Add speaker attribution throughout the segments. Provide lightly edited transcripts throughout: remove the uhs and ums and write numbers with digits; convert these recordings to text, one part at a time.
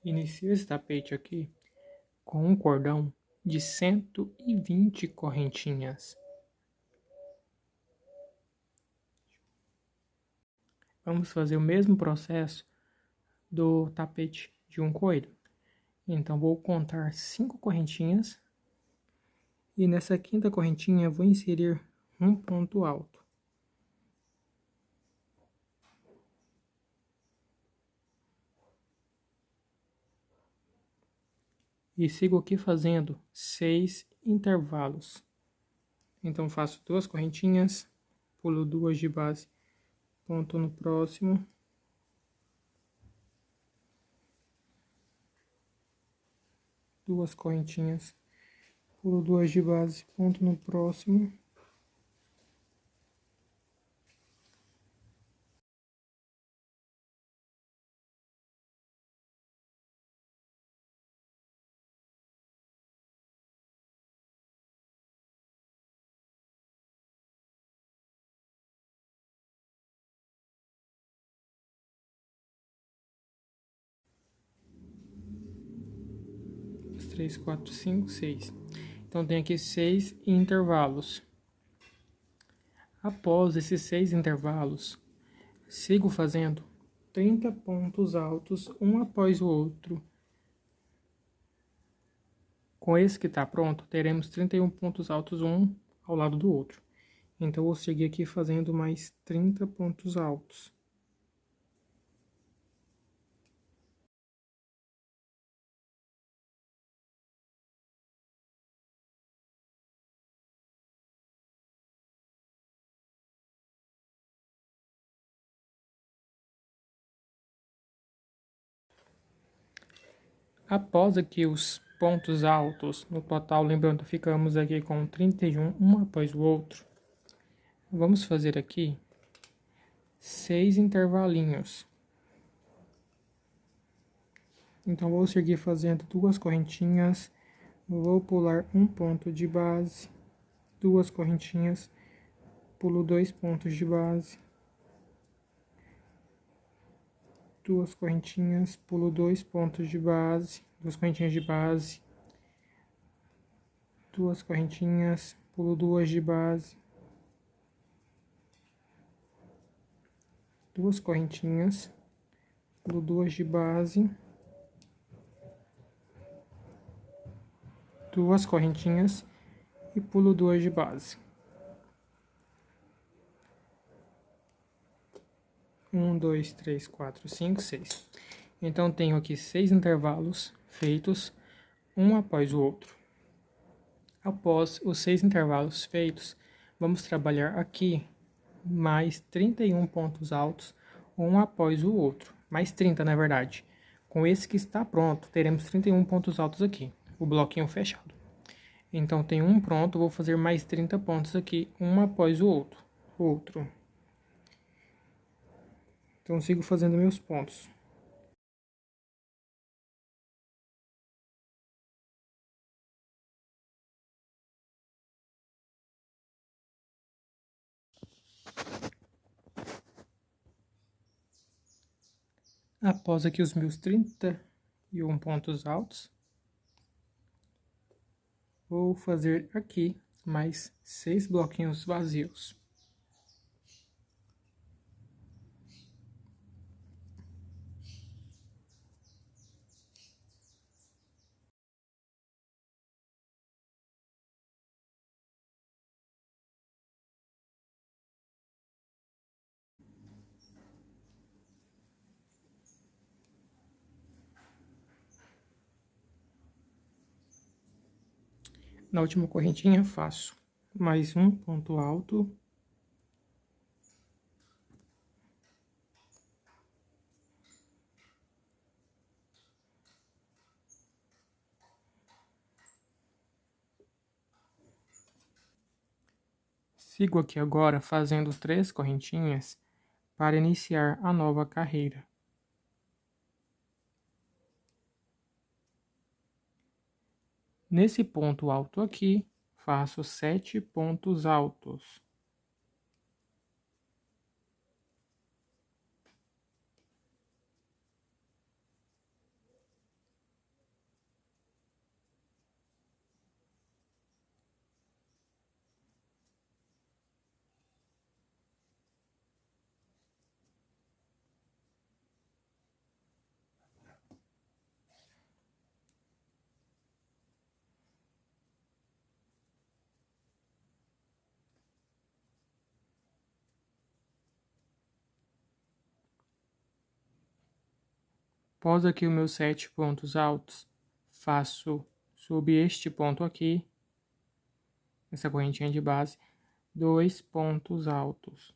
Speaker 1: Inicio esse tapete aqui com um cordão de 120 correntinhas. Vamos fazer o mesmo processo do tapete de um coelho. Então, vou contar 5 correntinhas e nessa quinta correntinha vou inserir um ponto alto. E sigo aqui fazendo 6 intervalos. Então, faço 2 correntinhas, pulo 2 de base, ponto no próximo. Duas correntinhas, pulo 2 de base, ponto no próximo. Três, quatro, cinco, seis. Então, tem aqui 6 intervalos. Após esses 6 intervalos, sigo fazendo 30 pontos altos, um após o outro. Com esse que está pronto, teremos 31 pontos altos, um ao lado do outro. Então, vou seguir aqui fazendo mais 30 pontos altos. Após aqui os pontos altos, no total, lembrando, ficamos aqui com 31, um após o outro. Vamos fazer aqui 6 intervalinhos. Então, vou seguir fazendo 2 correntinhas, vou pular um ponto de base, 2 correntinhas, pulo 2 pontos de base, 2 correntinhas, pulo 2 pontos de base, 2 correntinhas de base, 2 correntinhas, pulo 2 de base, 2 correntinhas, pulo 2 de base, 2 correntinhas e pulo 2 de base. 1, 2, 3, 4, 5, 6. Então, tenho aqui 6 intervalos feitos, um após o outro. Após os 6 intervalos feitos, vamos trabalhar aqui mais 31 pontos altos, um após o outro. Mais 30, na verdade. Com esse que está pronto, teremos 31 pontos altos aqui, o bloquinho fechado. Então, tem um pronto, vou fazer mais 30 pontos aqui, um após o outro. Então, sigo fazendo meus pontos. Após aqui os meus 31 pontos altos, vou fazer aqui mais 6 bloquinhos vazios. Na última correntinha, faço mais um ponto alto. Sigo aqui agora fazendo 3 correntinhas para iniciar a nova carreira. Nesse ponto alto aqui, faço 7 pontos altos. Após aqui os meus 7 pontos altos, faço sobre este ponto aqui, essa correntinha de base, 2 pontos altos.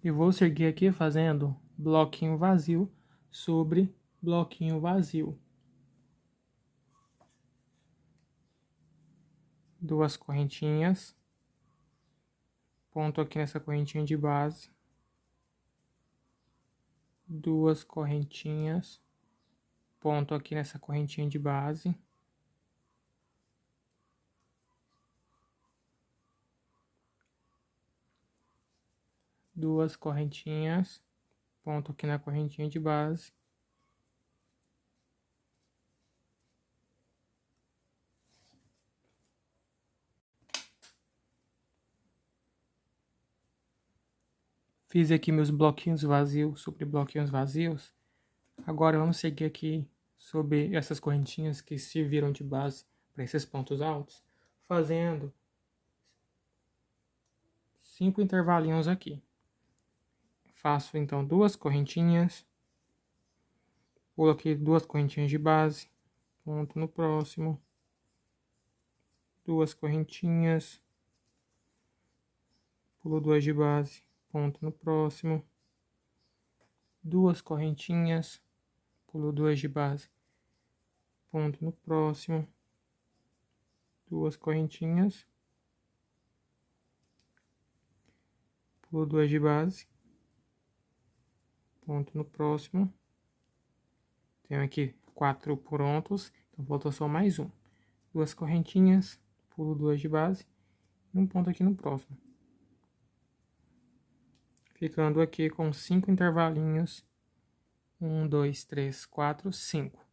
Speaker 1: E vou seguir aqui fazendo bloquinho vazio sobre bloquinho vazio. 2 correntinhas, ponto aqui nessa correntinha de base, 2 correntinhas, ponto aqui nessa correntinha de base, duas correntinhas, ponto aqui na correntinha de base, fiz aqui meus bloquinhos vazios sobre bloquinhos vazios. Agora vamos seguir aqui sobre essas correntinhas que serviram de base para esses pontos altos, fazendo 5 intervalinhos aqui. Faço então 2 correntinhas, pulo aqui 2 correntinhas de base, ponto no próximo, 2 correntinhas, pulo 2 de base, ponto no próximo, 2 correntinhas, pulo 2 de base, ponto no próximo, 2 correntinhas, pulo 2 de base, ponto no próximo. Tenho aqui 4 prontos, então falta só mais um. 2 correntinhas, pulo 2 de base e um ponto aqui no próximo. Ficando aqui com 5 intervalinhos. 1, 2, 3, 4, 5.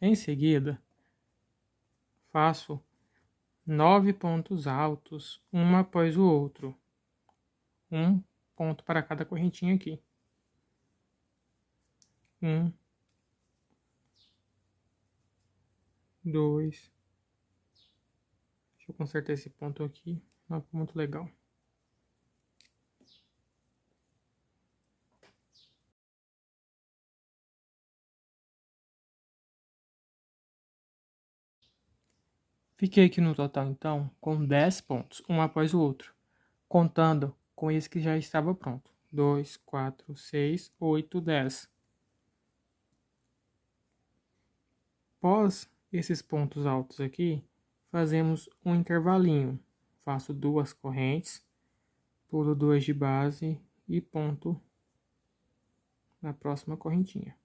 Speaker 1: Em seguida, faço 9 pontos altos, um após o outro. Um ponto para cada correntinha aqui. 1, 2. Deixa eu consertar esse ponto aqui. Não ficou muito legal. Fiquei aqui no total, então, com 10 pontos, um após o outro, contando com esse que já estava pronto. 2, 4, 6, 8, 10. Após esses pontos altos aqui, fazemos um intervalinho. Faço 2 correntes, pulo 2 de base e ponto na próxima correntinha.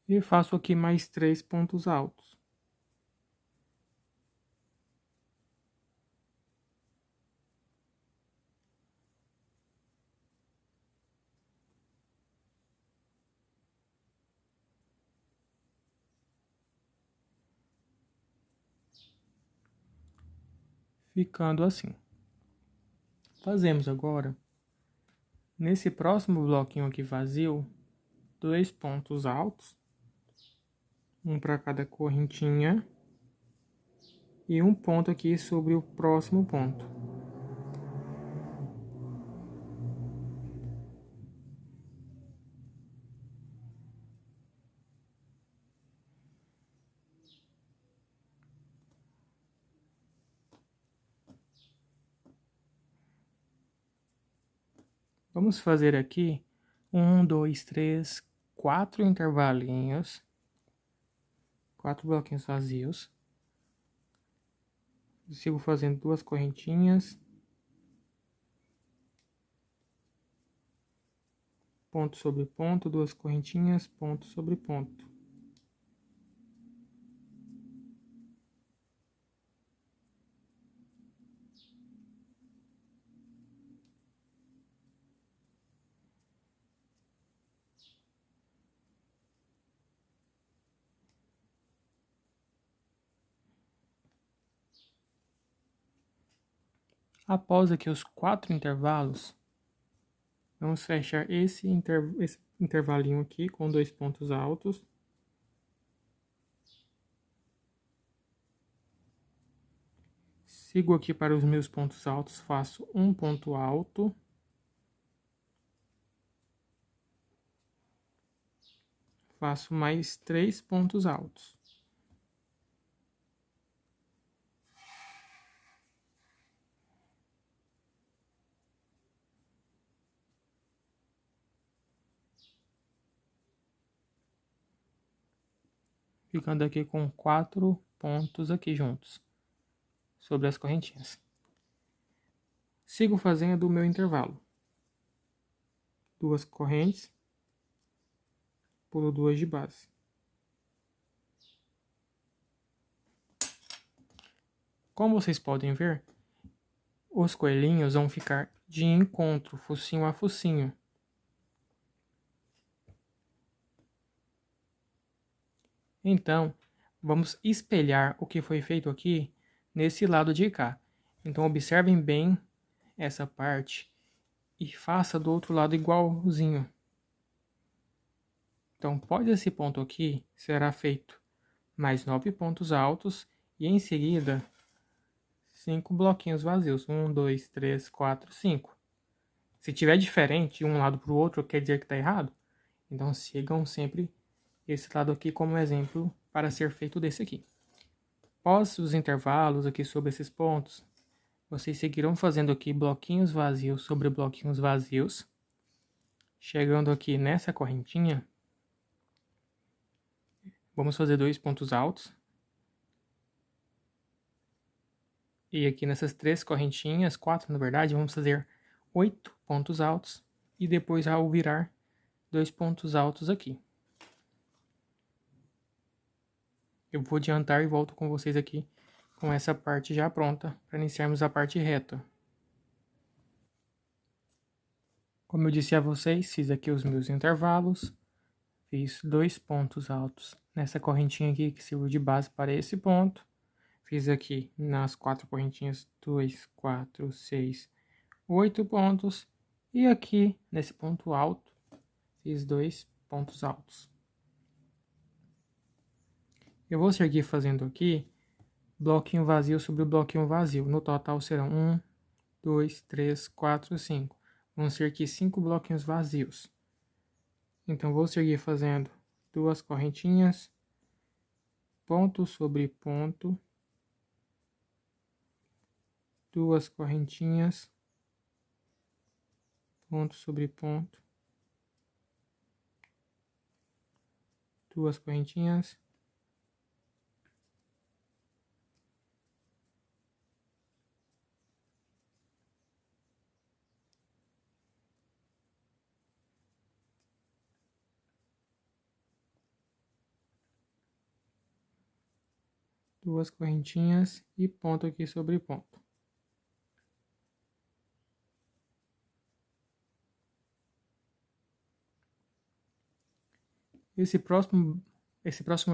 Speaker 1: E faço aqui mais 3 pontos altos. Ficando assim. Fazemos agora, nesse próximo bloquinho aqui vazio, 2 pontos altos, um para cada correntinha, e um ponto aqui sobre o próximo ponto. Vamos fazer aqui 1, 2, 3, 4 intervalinhos, 4 bloquinhos vazios. Sigo fazendo 2 correntinhas, ponto sobre ponto, 2 correntinhas, ponto sobre ponto. Após aqui os 4 intervalos, vamos fechar esse intervalinho aqui com 2 pontos altos. Sigo aqui para os meus pontos altos, faço um ponto alto. Faço mais 3 pontos altos. Ficando aqui com 4 pontos aqui juntos, sobre as correntinhas. Sigo fazendo o meu intervalo. 2 correntes, pulo 2 de base. Como vocês podem ver, os coelhinhos vão ficar de encontro, focinho a focinho. Então, vamos espelhar o que foi feito aqui nesse lado de cá. Então, observem bem essa parte e faça do outro lado igualzinho. Então, após esse ponto aqui, será feito mais 9 pontos altos e em seguida 5 bloquinhos vazios. 1, 2, 3, 4, 5. Se tiver diferente de um lado para o outro, quer dizer que está errado. Então, sigam sempre esse lado aqui como exemplo para ser feito desse aqui. Após os intervalos aqui sobre esses pontos, vocês seguirão fazendo aqui bloquinhos vazios sobre bloquinhos vazios. Chegando aqui nessa correntinha, vamos fazer 2 pontos altos. E aqui nessas 3 correntinhas, 4 na verdade, vamos fazer 8 pontos altos. E depois ao virar 2 pontos altos aqui. Eu vou adiantar e volto com vocês aqui com essa parte já pronta para iniciarmos a parte reta. Como eu disse a vocês, fiz aqui os meus intervalos. Fiz 2 pontos altos nessa correntinha aqui que serviu de base para esse ponto. Fiz aqui nas 4 correntinhas 2, 4, 6, 8 pontos. E aqui nesse ponto alto, fiz 2 pontos altos. Eu vou seguir fazendo aqui bloquinho vazio sobre bloquinho vazio. No total serão 1, 2, 3, 4, 5. Vão ser aqui 5 bloquinhos vazios. Então, vou seguir fazendo 2 correntinhas, ponto sobre ponto, 2 correntinhas, ponto sobre ponto, 2 correntinhas, duas correntinhas e ponto aqui sobre ponto. Esse próximo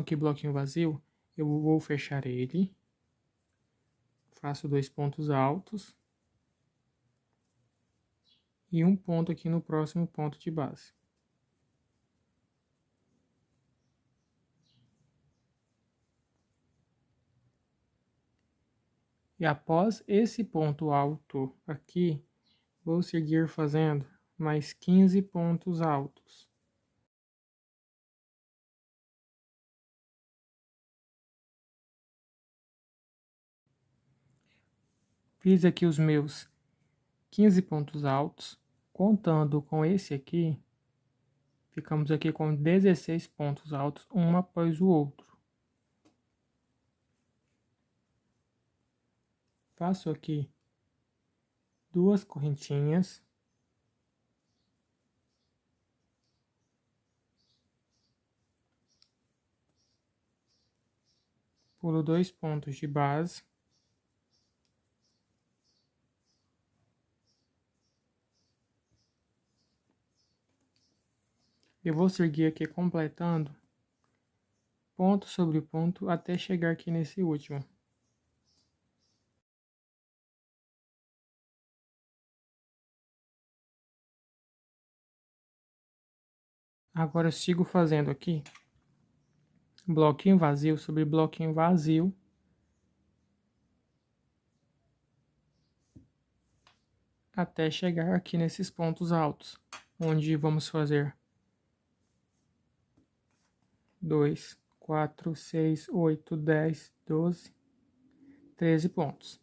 Speaker 1: aqui bloquinho vazio, eu vou fechar ele. Faço 2 pontos altos. E um ponto aqui no próximo ponto de base. E após esse ponto alto aqui, vou seguir fazendo mais 15 pontos altos. Fiz aqui os meus 15 pontos altos, contando com esse aqui, ficamos aqui com 16 pontos altos, um após o outro. Faço aqui 2 correntinhas. Pulo 2 pontos de base. Eu vou seguir aqui completando ponto sobre ponto até chegar aqui nesse último. Agora eu sigo fazendo aqui bloquinho vazio sobre bloquinho vazio. Até chegar aqui nesses pontos altos, onde vamos fazer 2, 4, 6, 8, 10, 12, 13 pontos.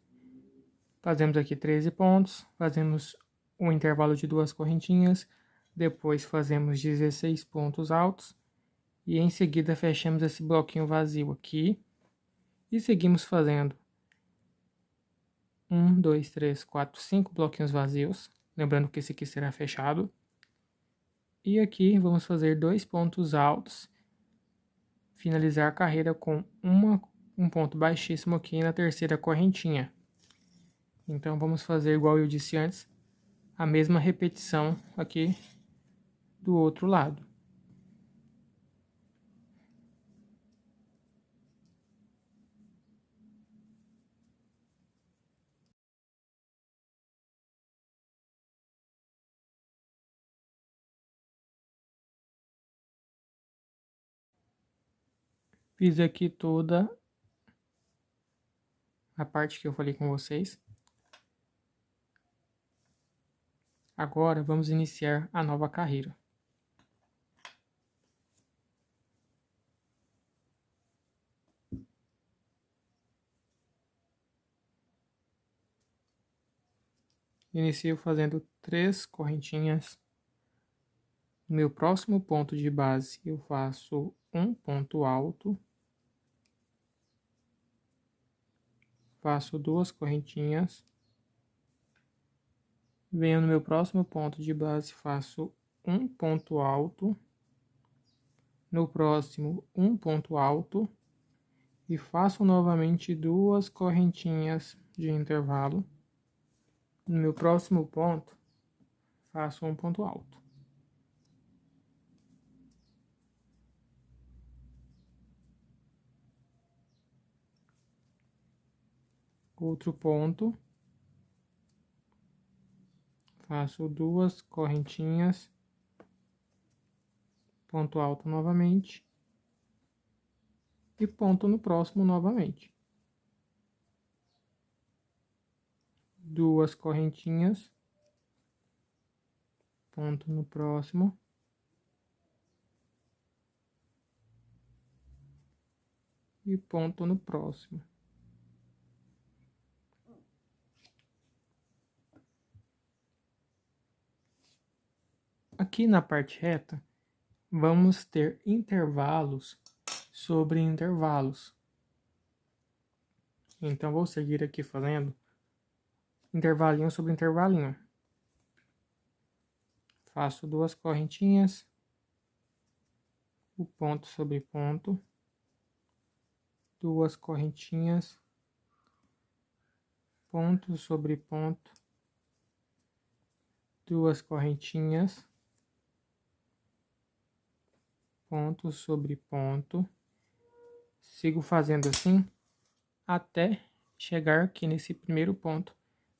Speaker 1: Fazemos aqui 13 pontos, fazemos um intervalo de 2 correntinhas, depois fazemos 16 pontos altos e em seguida fechamos esse bloquinho vazio aqui e seguimos fazendo 1, 2, 3, 4, 5 bloquinhos vazios, lembrando que esse aqui será fechado. E aqui vamos fazer 2 pontos altos, finalizar a carreira com um ponto baixíssimo aqui na terceira correntinha. Então vamos fazer igual eu disse antes, a mesma repetição aqui do outro lado. Fiz aqui toda a parte que eu falei com vocês. Agora vamos iniciar a nova carreira. Inicio fazendo 3 correntinhas. No meu próximo ponto de base eu faço um ponto alto. Faço 2 correntinhas. Venho no meu próximo ponto de base, faço um ponto alto. No próximo, um ponto alto. E faço novamente 2 correntinhas de intervalo. No meu próximo ponto, faço um ponto alto. Outro ponto. Faço 2 correntinhas. Ponto alto novamente. E ponto no próximo novamente. 2 correntinhas. Ponto no próximo. E ponto no próximo. Aqui na parte reta, vamos ter intervalos sobre intervalos. Então, vou seguir aqui fazendo intervalinho sobre intervalinho. Faço 2 correntinhas, o ponto sobre ponto, 2 correntinhas, ponto sobre ponto, 2 correntinhas, ponto sobre ponto. Sigo fazendo assim até chegar aqui nesse primeiro ponto,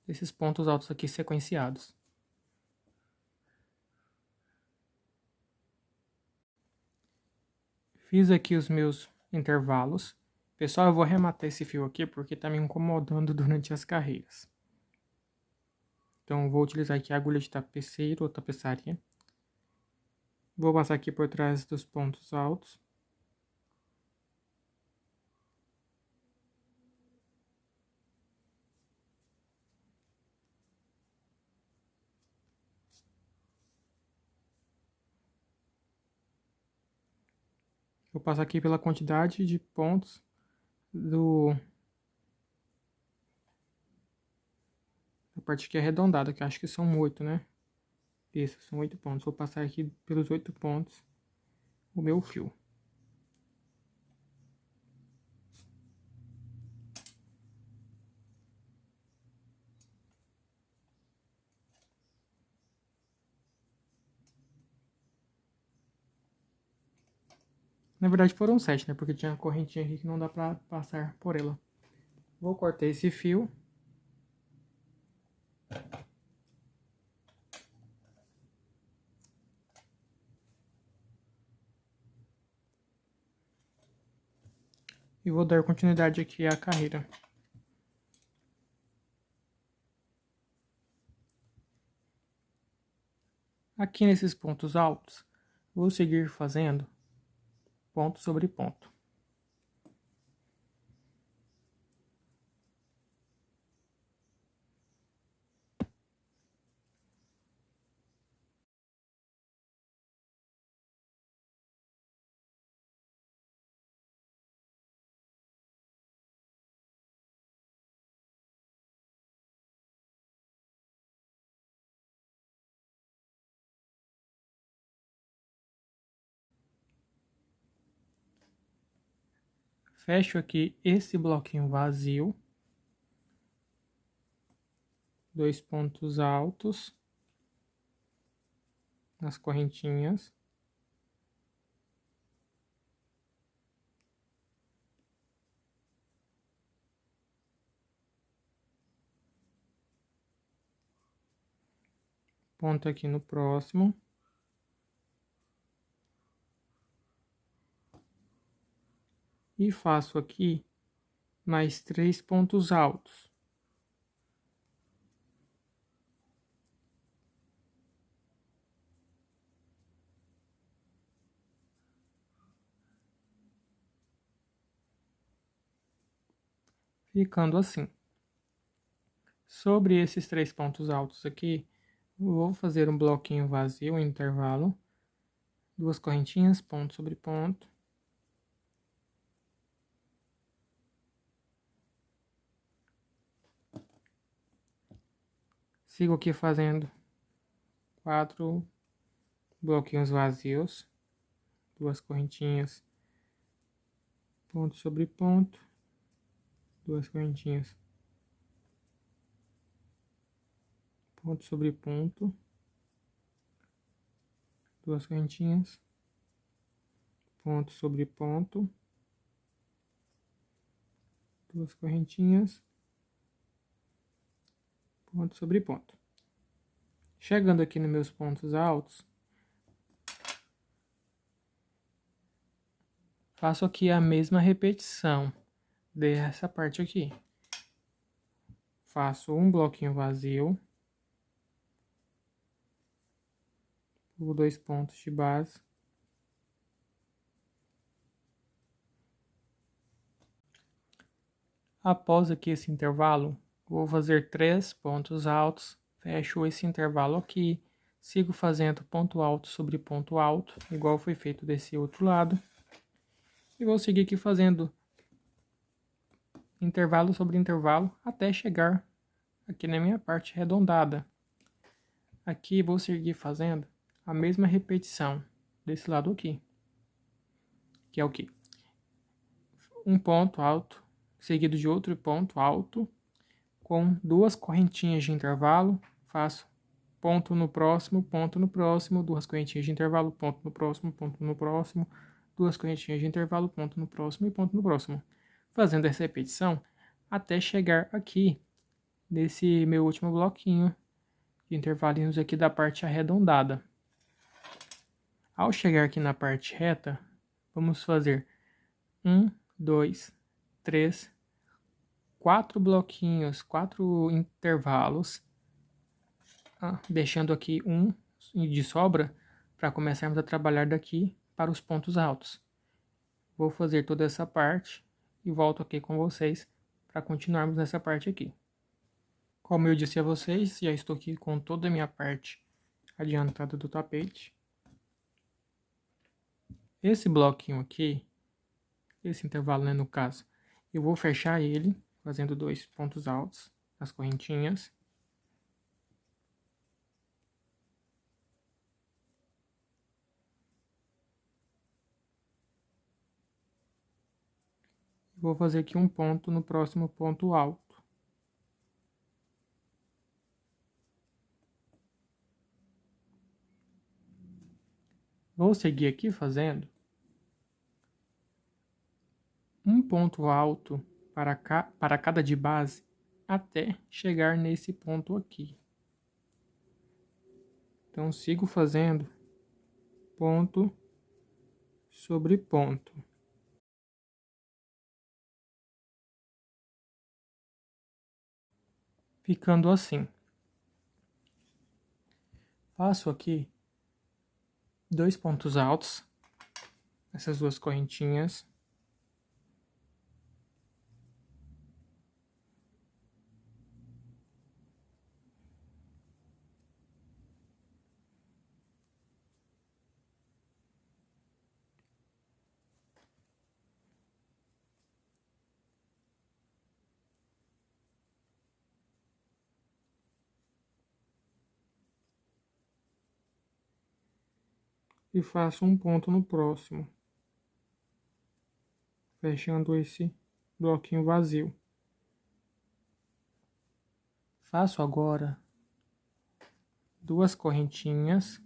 Speaker 1: desses pontos altos aqui sequenciados. Fiz aqui os meus intervalos. Pessoal, eu vou arrematar esse fio aqui porque está me incomodando durante as carreiras. Então, vou utilizar aqui a agulha de tapeceiro ou tapeçaria. Vou passar aqui por trás dos pontos altos. Vou passar aqui pela quantidade de pontos da parte que é arredondada, que acho que são 8, né? Isso, são 8 pontos. Vou passar aqui pelos 8 pontos o meu fio. Na verdade foram 7, né? Porque tinha uma correntinha aqui que não dá pra passar por ela. Vou cortar esse fio. E vou dar continuidade aqui à carreira. Aqui nesses pontos altos, vou seguir fazendo ponto sobre ponto. Fecho aqui esse bloquinho vazio. 2 pontos altos nas correntinhas. Ponto aqui no próximo. E faço aqui mais 3 pontos altos. Ficando assim. Sobre esses 3 pontos altos aqui, vou fazer um bloquinho vazio, um intervalo. 2 correntinhas, ponto sobre ponto. Sigo aqui fazendo 4 bloquinhos vazios. 2 correntinhas, ponto sobre ponto. 2 correntinhas, ponto sobre ponto. 2 correntinhas, ponto sobre ponto. 2 correntinhas, ponto sobre ponto. Chegando aqui nos meus pontos altos, faço aqui a mesma repetição dessa parte aqui. Faço um bloquinho vazio, pulo 2 pontos de base. Após aqui esse intervalo, vou fazer 3 pontos altos, fecho esse intervalo aqui, sigo fazendo ponto alto sobre ponto alto, igual foi feito desse outro lado. E vou seguir aqui fazendo intervalo sobre intervalo até chegar aqui na minha parte arredondada. Aqui vou seguir fazendo a mesma repetição desse lado aqui, que é o quê? Um ponto alto, seguido de outro ponto alto, com 2 correntinhas de intervalo, faço ponto no próximo, 2 correntinhas de intervalo, ponto no próximo, 2 correntinhas de intervalo, ponto no próximo e ponto no próximo. Fazendo essa repetição até chegar aqui, nesse meu último bloquinho de intervalinhos aqui da parte arredondada. Ao chegar aqui na parte reta, vamos fazer 1, 2, 3, 4 bloquinhos, 4 intervalos, deixando aqui um de sobra para começarmos a trabalhar daqui para os pontos altos. Vou fazer toda essa parte e volto aqui com vocês para continuarmos nessa parte aqui. Como eu disse a vocês, já estou aqui com toda a minha parte adiantada do tapete. Esse bloquinho aqui, esse intervalo, né, no caso, eu vou fechar ele fazendo 2 pontos altos nas correntinhas. Vou fazer aqui um ponto no próximo ponto alto. Vou seguir aqui fazendo um ponto alto para cada de base até chegar nesse ponto aqui. Então, sigo fazendo ponto sobre ponto. ficando assim. Faço aqui 2 pontos altos, essas 2 correntinhas. E faço um ponto no próximo, fechando esse bloquinho vazio. Faço agora 2 correntinhas,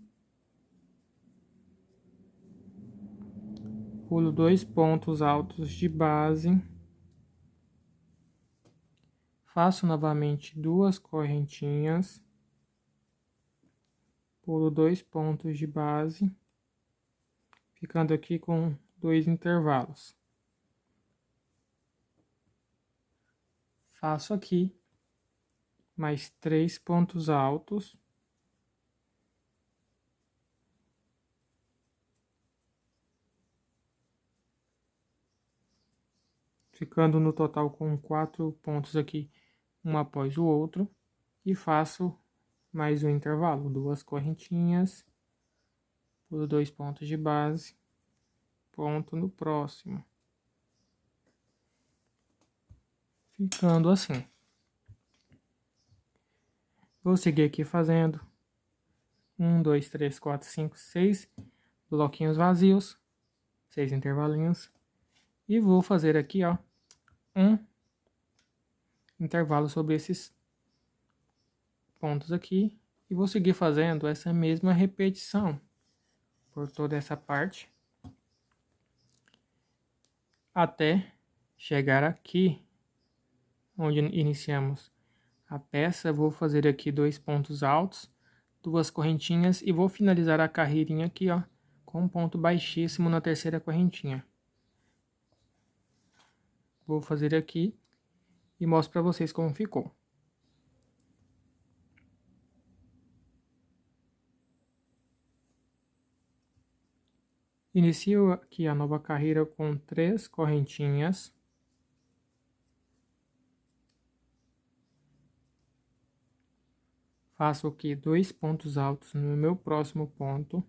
Speaker 1: pulo 2 pontos altos de base, faço novamente 2 correntinhas, pulo 2 pontos de base, ficando aqui com 2 intervalos. Faço aqui mais 3 pontos altos, ficando no total com 4 pontos aqui, um após o outro, e faço mais um intervalo, 2 correntinhas, pulo 2 pontos de base, ponto no próximo, ficando assim. Vou seguir aqui fazendo 1, 2, 3, 4, 5, 6 bloquinhos vazios, 6 intervalinhos, e vou fazer aqui, ó, um intervalo sobre esses pontos aqui, e vou seguir fazendo essa mesma repetição por toda essa parte, até chegar aqui, onde iniciamos a peça. Vou fazer aqui 2 pontos altos, 2 correntinhas, e vou finalizar a carreirinha aqui, ó, com um ponto baixíssimo na terceira correntinha. Vou fazer aqui e mostro para vocês como ficou. Inicio aqui a nova carreira com 3 correntinhas. Faço aqui 2 pontos altos no meu próximo ponto.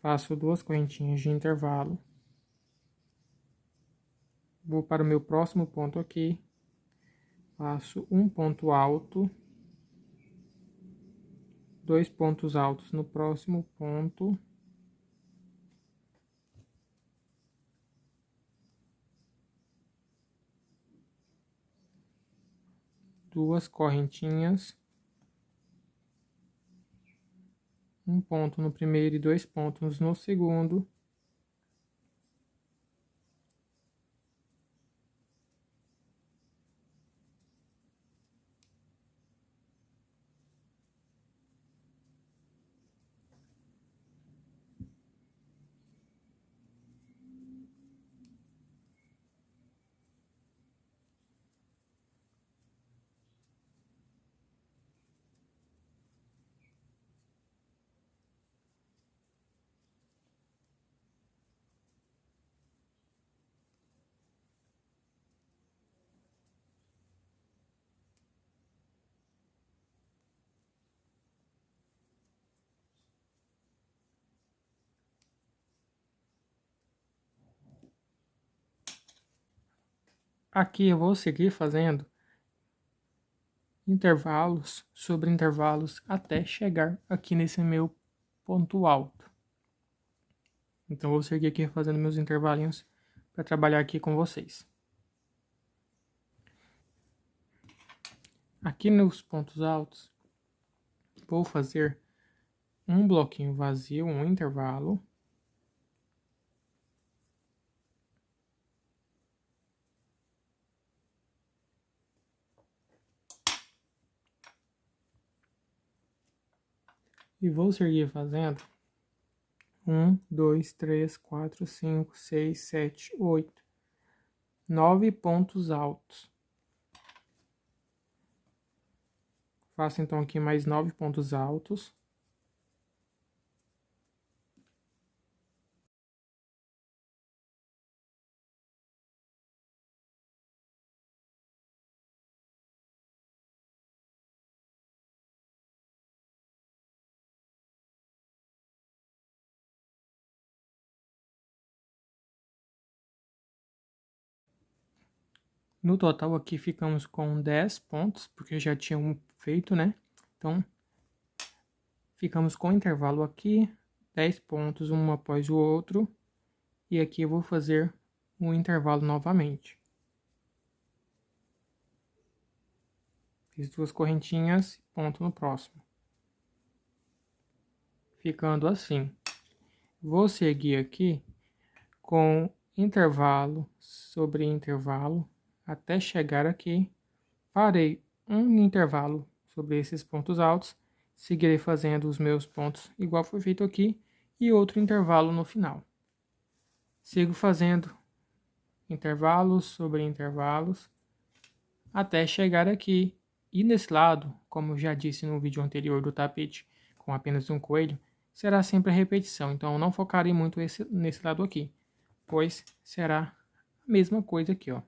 Speaker 1: Faço 2 correntinhas de intervalo. Vou para o meu próximo ponto aqui. Faço um ponto alto. 2 pontos altos no próximo ponto. Duas correntinhas. Um ponto no primeiro e 2 pontos no segundo. Aqui eu vou seguir fazendo intervalos sobre intervalos até chegar aqui nesse meu ponto alto. Então vou seguir aqui fazendo meus intervalinhos para trabalhar aqui com vocês. Aqui nos pontos altos, vou fazer um bloquinho vazio, um intervalo. E vou seguir fazendo 1, 2, 3, 4, 5, 6, 7, 8, 9 pontos altos. Faço então aqui mais 9 pontos altos. No total aqui ficamos com 10 pontos, porque já tinha feito, né? Então, ficamos com intervalo aqui, 10 pontos, um após o outro. E aqui eu vou fazer um intervalo novamente. Fiz 2 correntinhas, ponto no próximo. Ficando assim. Vou seguir aqui com intervalo sobre intervalo, até chegar aqui. Parei um intervalo sobre esses pontos altos, seguirei fazendo os meus pontos igual foi feito aqui, e outro intervalo no final. Sigo fazendo intervalos sobre intervalos, até chegar aqui. E nesse lado, como eu já disse no vídeo anterior do tapete com apenas um coelho, será sempre a repetição, então eu não focarei muito nesse lado aqui, pois será a mesma coisa aqui, ó.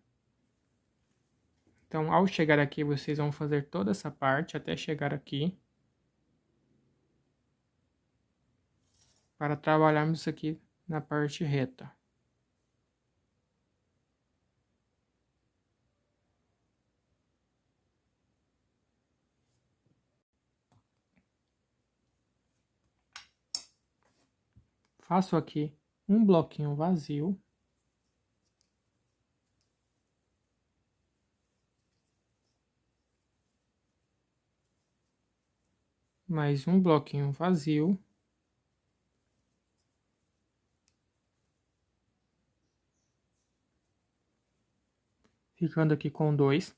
Speaker 1: Então, ao chegar aqui, vocês vão fazer toda essa parte até chegar aqui, para trabalharmos isso aqui na parte reta. Faço aqui um bloquinho vazio. Mais um bloquinho vazio. Ficando aqui com 2.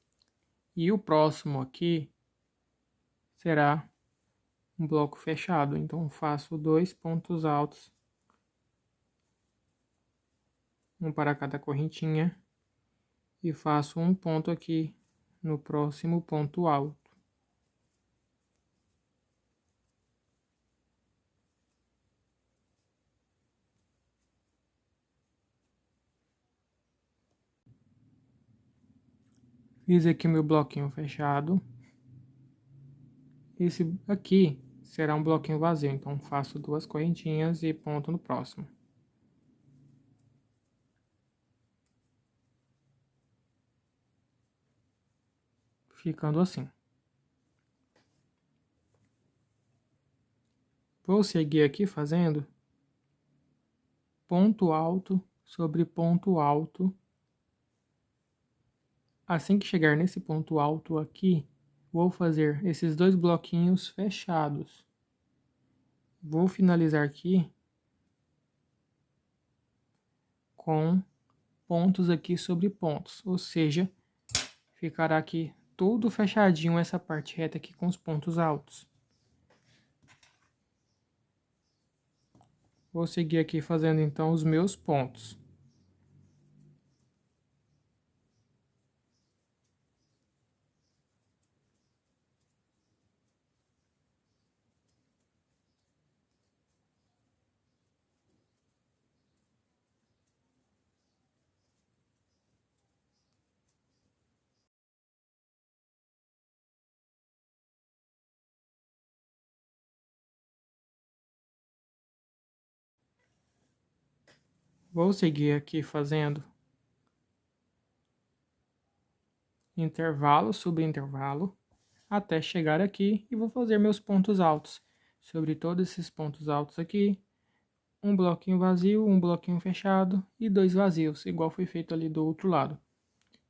Speaker 1: E o próximo aqui será um bloco fechado. Então, faço 2 pontos altos. Um para cada correntinha. E faço um ponto aqui no próximo ponto alto. Fiz aqui meu bloquinho fechado. Esse aqui será um bloquinho vazio, então faço 2 correntinhas e ponto no próximo. Ficando assim. Vou seguir aqui fazendo ponto alto sobre ponto alto. Assim que chegar nesse ponto alto aqui, vou fazer esses 2 bloquinhos fechados. Vou finalizar aqui com pontos aqui sobre pontos, ou seja, ficará aqui tudo fechadinho essa parte reta aqui com os pontos altos. Vou seguir aqui fazendo então os meus pontos. Vou seguir aqui fazendo intervalo sobre intervalo, até chegar aqui e vou fazer meus pontos altos. Sobre todos esses pontos altos aqui, um bloquinho vazio, um bloquinho fechado e 2 vazios, igual foi feito ali do outro lado.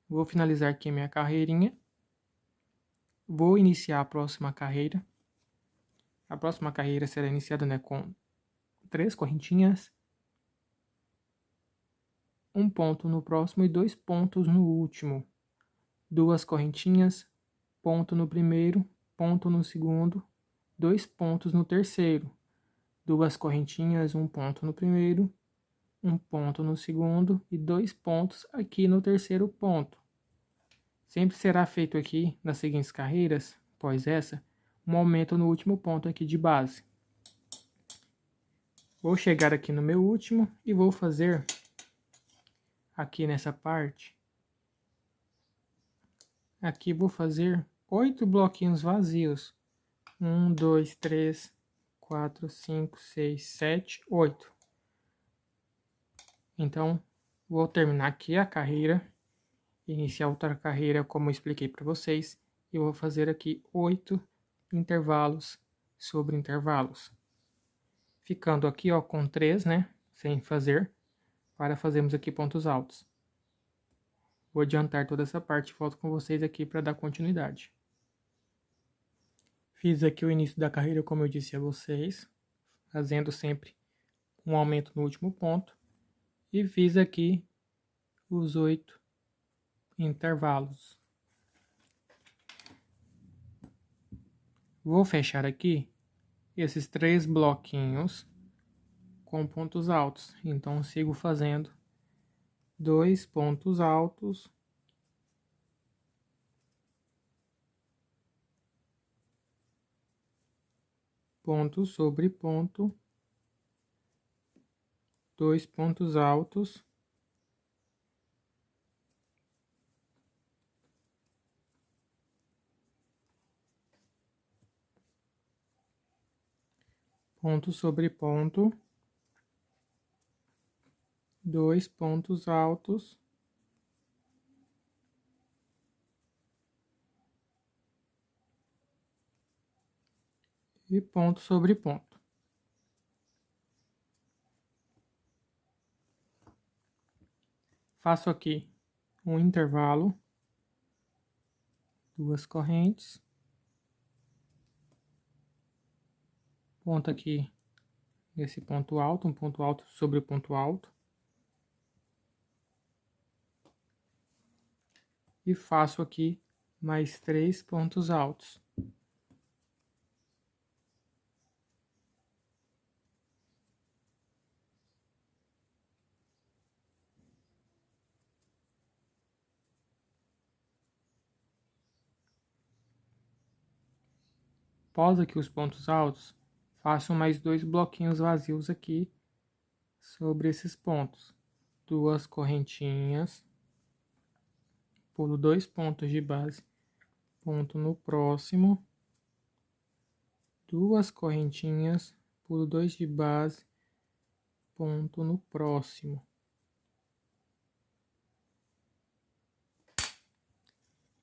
Speaker 1: Vou finalizar aqui minha carreirinha. Vou iniciar a próxima carreira. A próxima carreira será iniciada, né, com 3 correntinhas, um ponto no próximo e 2 pontos no último. 2 correntinhas, ponto no primeiro, ponto no segundo, 2 pontos no terceiro, 2 correntinhas, 1 ponto no primeiro, 1 ponto no segundo e 2 pontos aqui no terceiro ponto. Sempre será feito aqui, nas seguintes carreiras, após essa, um aumento no último ponto aqui de base. Vou chegar aqui no meu último e vou fazer aqui nessa parte. Aqui vou fazer 8 bloquinhos vazios. 1, 2, 3, 4, 5, 6, 7, 8. Então, vou terminar aqui a carreira, iniciar outra carreira como eu expliquei para vocês, e vou fazer aqui 8 intervalos sobre intervalos. Ficando aqui, ó, com 3, né, sem fazer, para fazermos aqui pontos altos. Vou adiantar toda essa parte e volto com vocês aqui para dar continuidade. Fiz aqui o início da carreira, como eu disse a vocês, fazendo sempre um aumento no último ponto. E fiz aqui os 8 intervalos. Vou fechar aqui esses 3 bloquinhos com pontos altos. Então, sigo fazendo 2 pontos altos, ponto sobre ponto, 2 pontos altos, ponto sobre ponto, 2 pontos altos, e ponto sobre ponto. Faço aqui um intervalo, 2 correntes, ponto aqui nesse ponto alto, um ponto alto sobre ponto alto, e faço aqui mais 3 pontos altos. Após aqui os pontos altos, faço mais 2 bloquinhos vazios aqui sobre esses pontos. 2 correntinhas, pulo 2 pontos de base, ponto no próximo, 2 correntinhas, pulo 2 de base, ponto no próximo.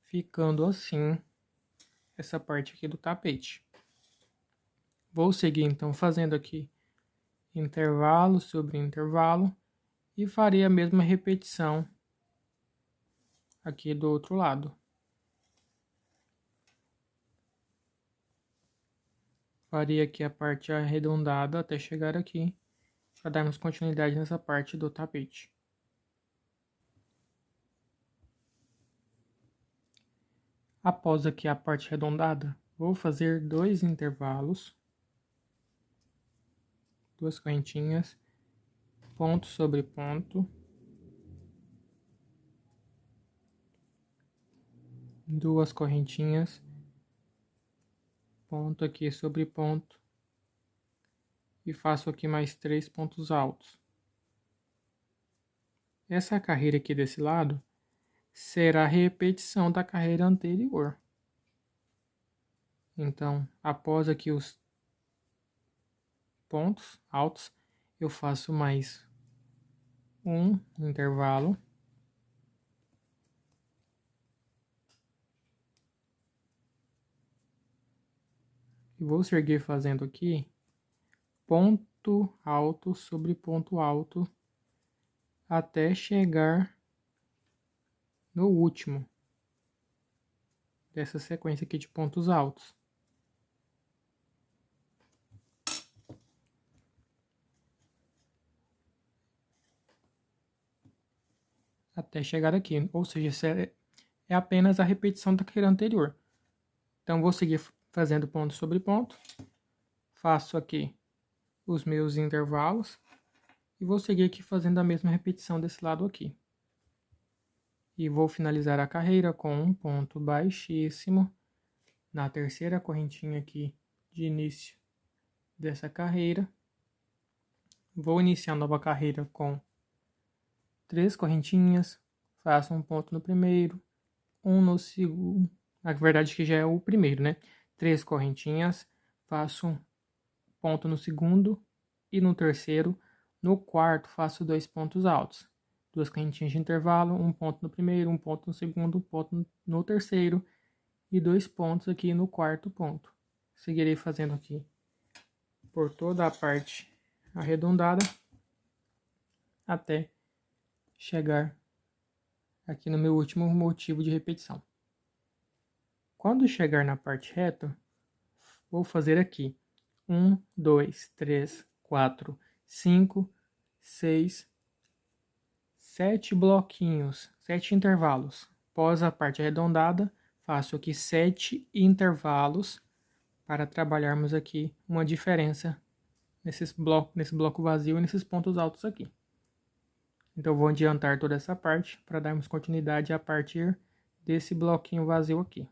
Speaker 1: Ficando assim essa parte aqui do tapete. Vou seguir então fazendo aqui intervalo sobre intervalo e farei a mesma repetição aqui do outro lado. Farei aqui a parte arredondada até chegar aqui, para darmos continuidade nessa parte do tapete. Após aqui a parte arredondada, vou fazer 2 intervalos, 2 correntinhas, ponto sobre ponto, 2 correntinhas, ponto aqui sobre ponto, e faço aqui mais 3 pontos altos. Essa carreira aqui desse lado será a repetição da carreira anterior. Então, após aqui os pontos altos, eu faço mais um intervalo, e vou seguir fazendo aqui ponto alto sobre ponto alto até chegar no último dessa sequência aqui de pontos altos. Até chegar aqui, ou seja, é apenas a repetição da carreira anterior. Então, vou seguir fazendo ponto sobre ponto. Faço aqui os meus intervalos e vou seguir aqui fazendo a mesma repetição desse lado aqui. E vou finalizar a carreira com um ponto baixíssimo na terceira correntinha aqui de início dessa carreira. Vou iniciar a nova carreira com 3 correntinhas, faço um ponto no primeiro, um no segundo, na verdade que já é o primeiro, né? 3 correntinhas, faço um ponto no segundo e no terceiro. No quarto faço 2 pontos altos, 2 correntinhas de intervalo, um ponto no primeiro, um ponto no segundo, um ponto no terceiro e 2 pontos aqui no quarto ponto. Seguirei fazendo aqui por toda a parte arredondada até chegar aqui no meu último motivo de repetição. Quando chegar na parte reta, vou fazer aqui 1, 2, 3, 4, 5, 6, 7 bloquinhos, 7 intervalos. Após a parte arredondada, faço aqui 7 intervalos para trabalharmos aqui uma diferença nesse bloco vazio e nesses pontos altos aqui. Então, vou adiantar toda essa parte para darmos continuidade a partir desse bloquinho vazio aqui.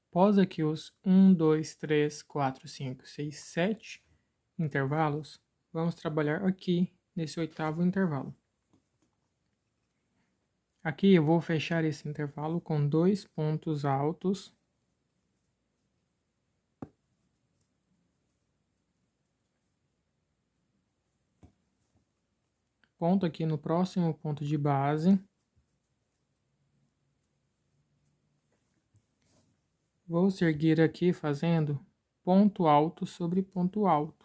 Speaker 1: Após aqui os 1, 2, 3, 4, 5, 6, 7 intervalos, vamos trabalhar aqui nesse oitavo intervalo. Aqui eu vou fechar esse intervalo com 2 pontos altos. Ponto aqui no próximo ponto de base. Vou seguir aqui fazendo ponto alto sobre ponto alto.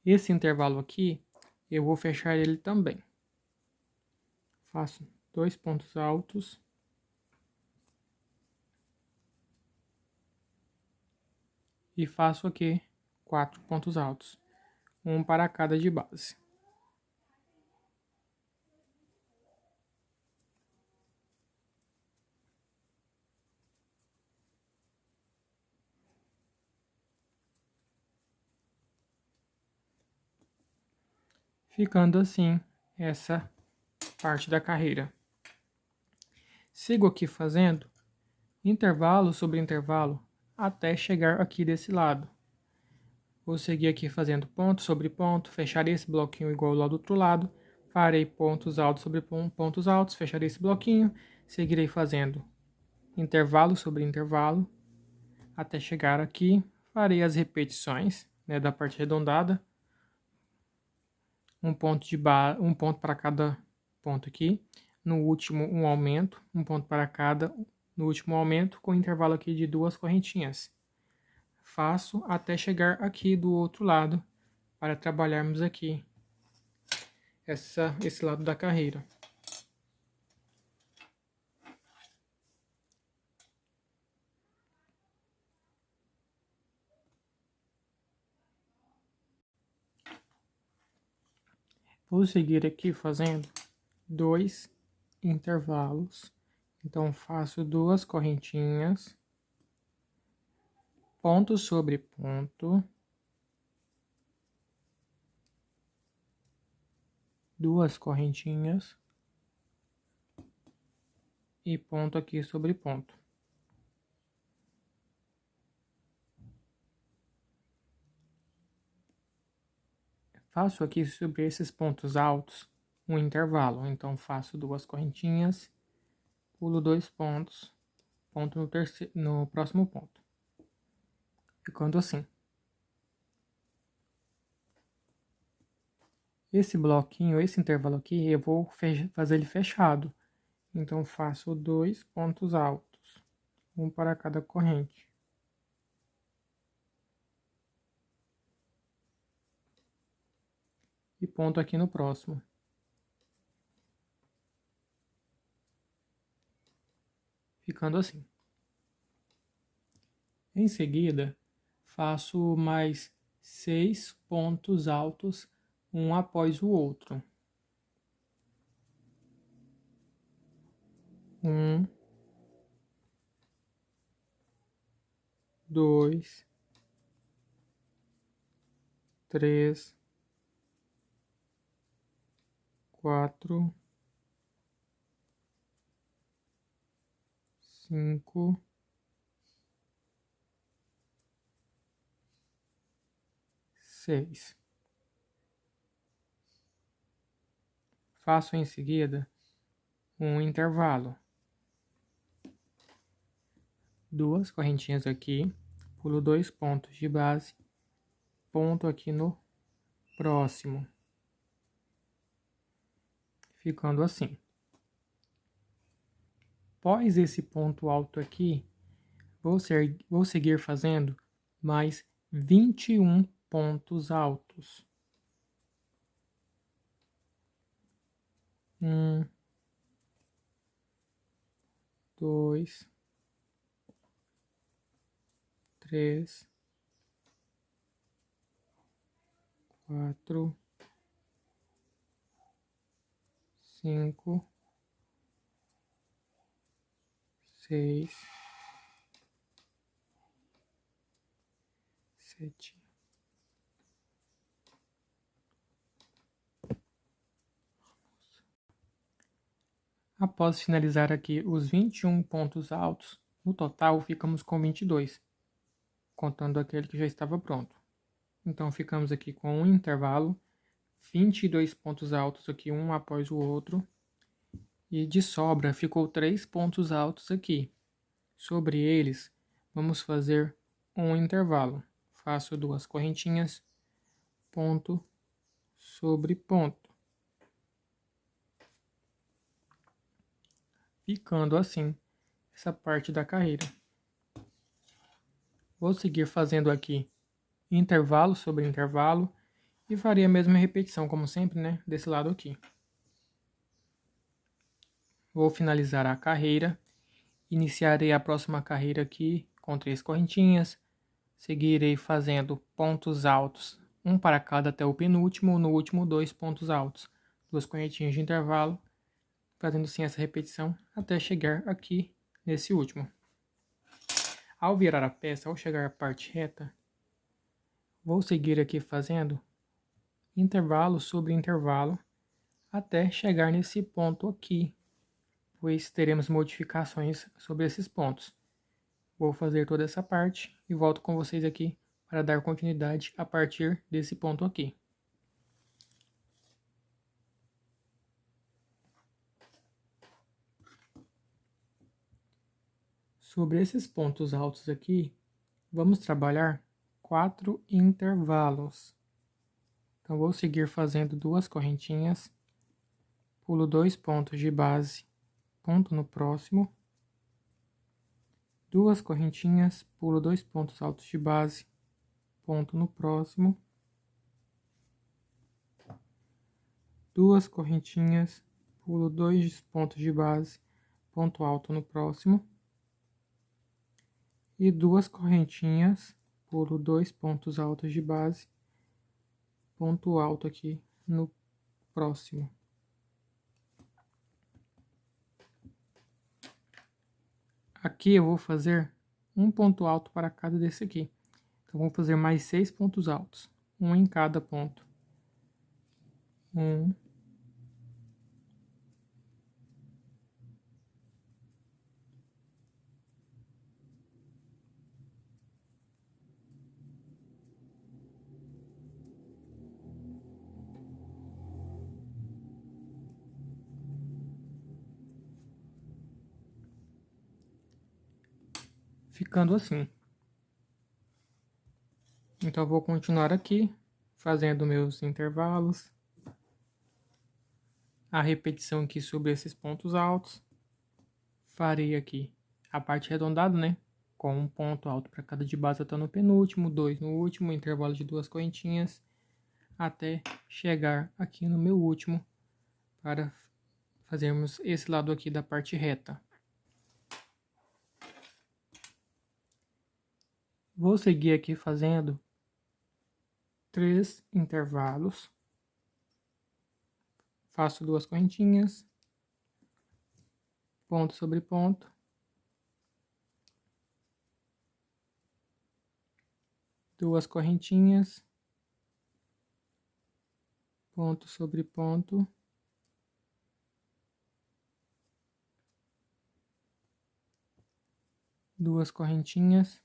Speaker 1: Esse intervalo aqui, eu vou fechar ele também. Faço 2 pontos altos. E faço aqui 4 pontos altos, um para cada de base. Ficando assim essa parte da carreira. Sigo aqui fazendo intervalo sobre intervalo até chegar aqui desse lado. Vou seguir aqui fazendo ponto sobre ponto, fecharei esse bloquinho igual lá do outro lado, farei pontos altos sobre pontos altos, fecharei esse bloquinho, seguirei fazendo intervalo sobre intervalo até chegar aqui, farei as repetições, né, da parte arredondada, um ponto para cada ponto aqui, no último um aumento, um ponto para cada, no último aumento, com intervalo aqui de 2 correntinhas. Faço até chegar aqui do outro lado, para trabalharmos aqui esse lado da carreira. Vou seguir aqui fazendo 2 intervalos. Então, faço 2 correntinhas, ponto sobre ponto, 2 correntinhas e ponto aqui sobre ponto. Faço aqui sobre esses pontos altos um intervalo, então faço 2 correntinhas, pulo 2 pontos, ponto no próximo ponto. ficando assim. Esse bloquinho, esse intervalo aqui, eu vou fazer ele fechado. Então, faço 2 pontos altos, um para cada corrente. E ponto aqui no próximo. Ficando assim. Em seguida, faço mais 6 pontos altos, um após o outro. 1, 2, 3, 4, 5, 6. Faço em seguida um intervalo. 2 correntinhas aqui, pulo 2 pontos de base, ponto aqui no próximo. Ficando assim. Após esse ponto alto aqui, vou seguir fazendo mais 21 pontos altos. 1, 2, 3, 4, 5, 6, 7. Após finalizar aqui os 21 pontos altos, no total ficamos com 22, contando aquele que já estava pronto. Então ficamos aqui com um intervalo, 22 pontos altos aqui, um após o outro, e de sobra ficou 3 pontos altos aqui. Sobre eles, vamos fazer um intervalo. Faço 2 correntinhas, ponto sobre ponto. Ficando assim essa parte da carreira. Vou seguir fazendo aqui intervalo sobre intervalo e farei a mesma repetição, como sempre, né, desse lado aqui. Vou finalizar a carreira, iniciarei a próxima carreira aqui com 3 correntinhas, seguirei fazendo pontos altos, um para cada até o penúltimo, no último 2 pontos altos, 2 correntinhas de intervalo, fazendo assim essa repetição até chegar aqui nesse último. Ao virar a peça, ao chegar à parte reta, vou seguir aqui fazendo intervalo sobre intervalo até chegar nesse ponto aqui, pois teremos modificações sobre esses pontos. Vou fazer toda essa parte e volto com vocês aqui para dar continuidade a partir desse ponto aqui. Sobre esses pontos altos aqui, vamos trabalhar 4 intervalos. Então, vou seguir fazendo 2 correntinhas, pulo 2 pontos de base, ponto no próximo, 2 correntinhas, pulo 2 pontos altos de base, ponto no próximo, 2 correntinhas, pulo 2 pontos de base, ponto alto no próximo, e 2 correntinhas, pulo 2 pontos altos de base, ponto alto aqui no próximo. Aqui eu vou fazer um ponto alto para cada desse aqui. Então, vou fazer mais 6 pontos altos, um em cada ponto. 1, 'ficando assim. Então, eu vou continuar aqui, fazendo meus intervalos. A repetição aqui sobre esses pontos altos. Farei aqui a parte arredondada, né? Com um ponto alto para cada de base até no penúltimo, 2 no último, intervalo de 2 correntinhas, até chegar aqui no meu último, para fazermos esse lado aqui da parte reta. Vou seguir aqui fazendo 3 intervalos. Faço 2 correntinhas, ponto sobre ponto, duas correntinhas, ponto sobre ponto, duas correntinhas,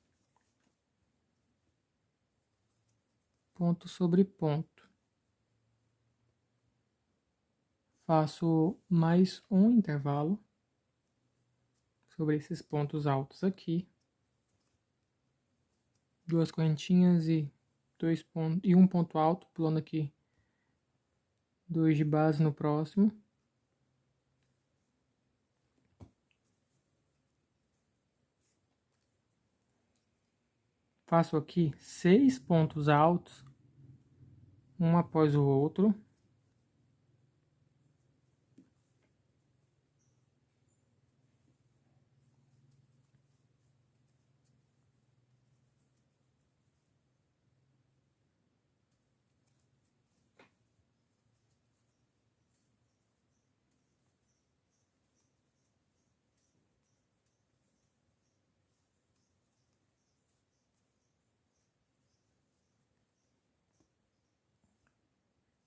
Speaker 1: ponto sobre ponto. Faço mais um intervalo sobre esses pontos altos aqui, duas correntinhas e um ponto alto, pulando aqui 2 de base no próximo. Faço aqui 6 pontos altos, um após o outro.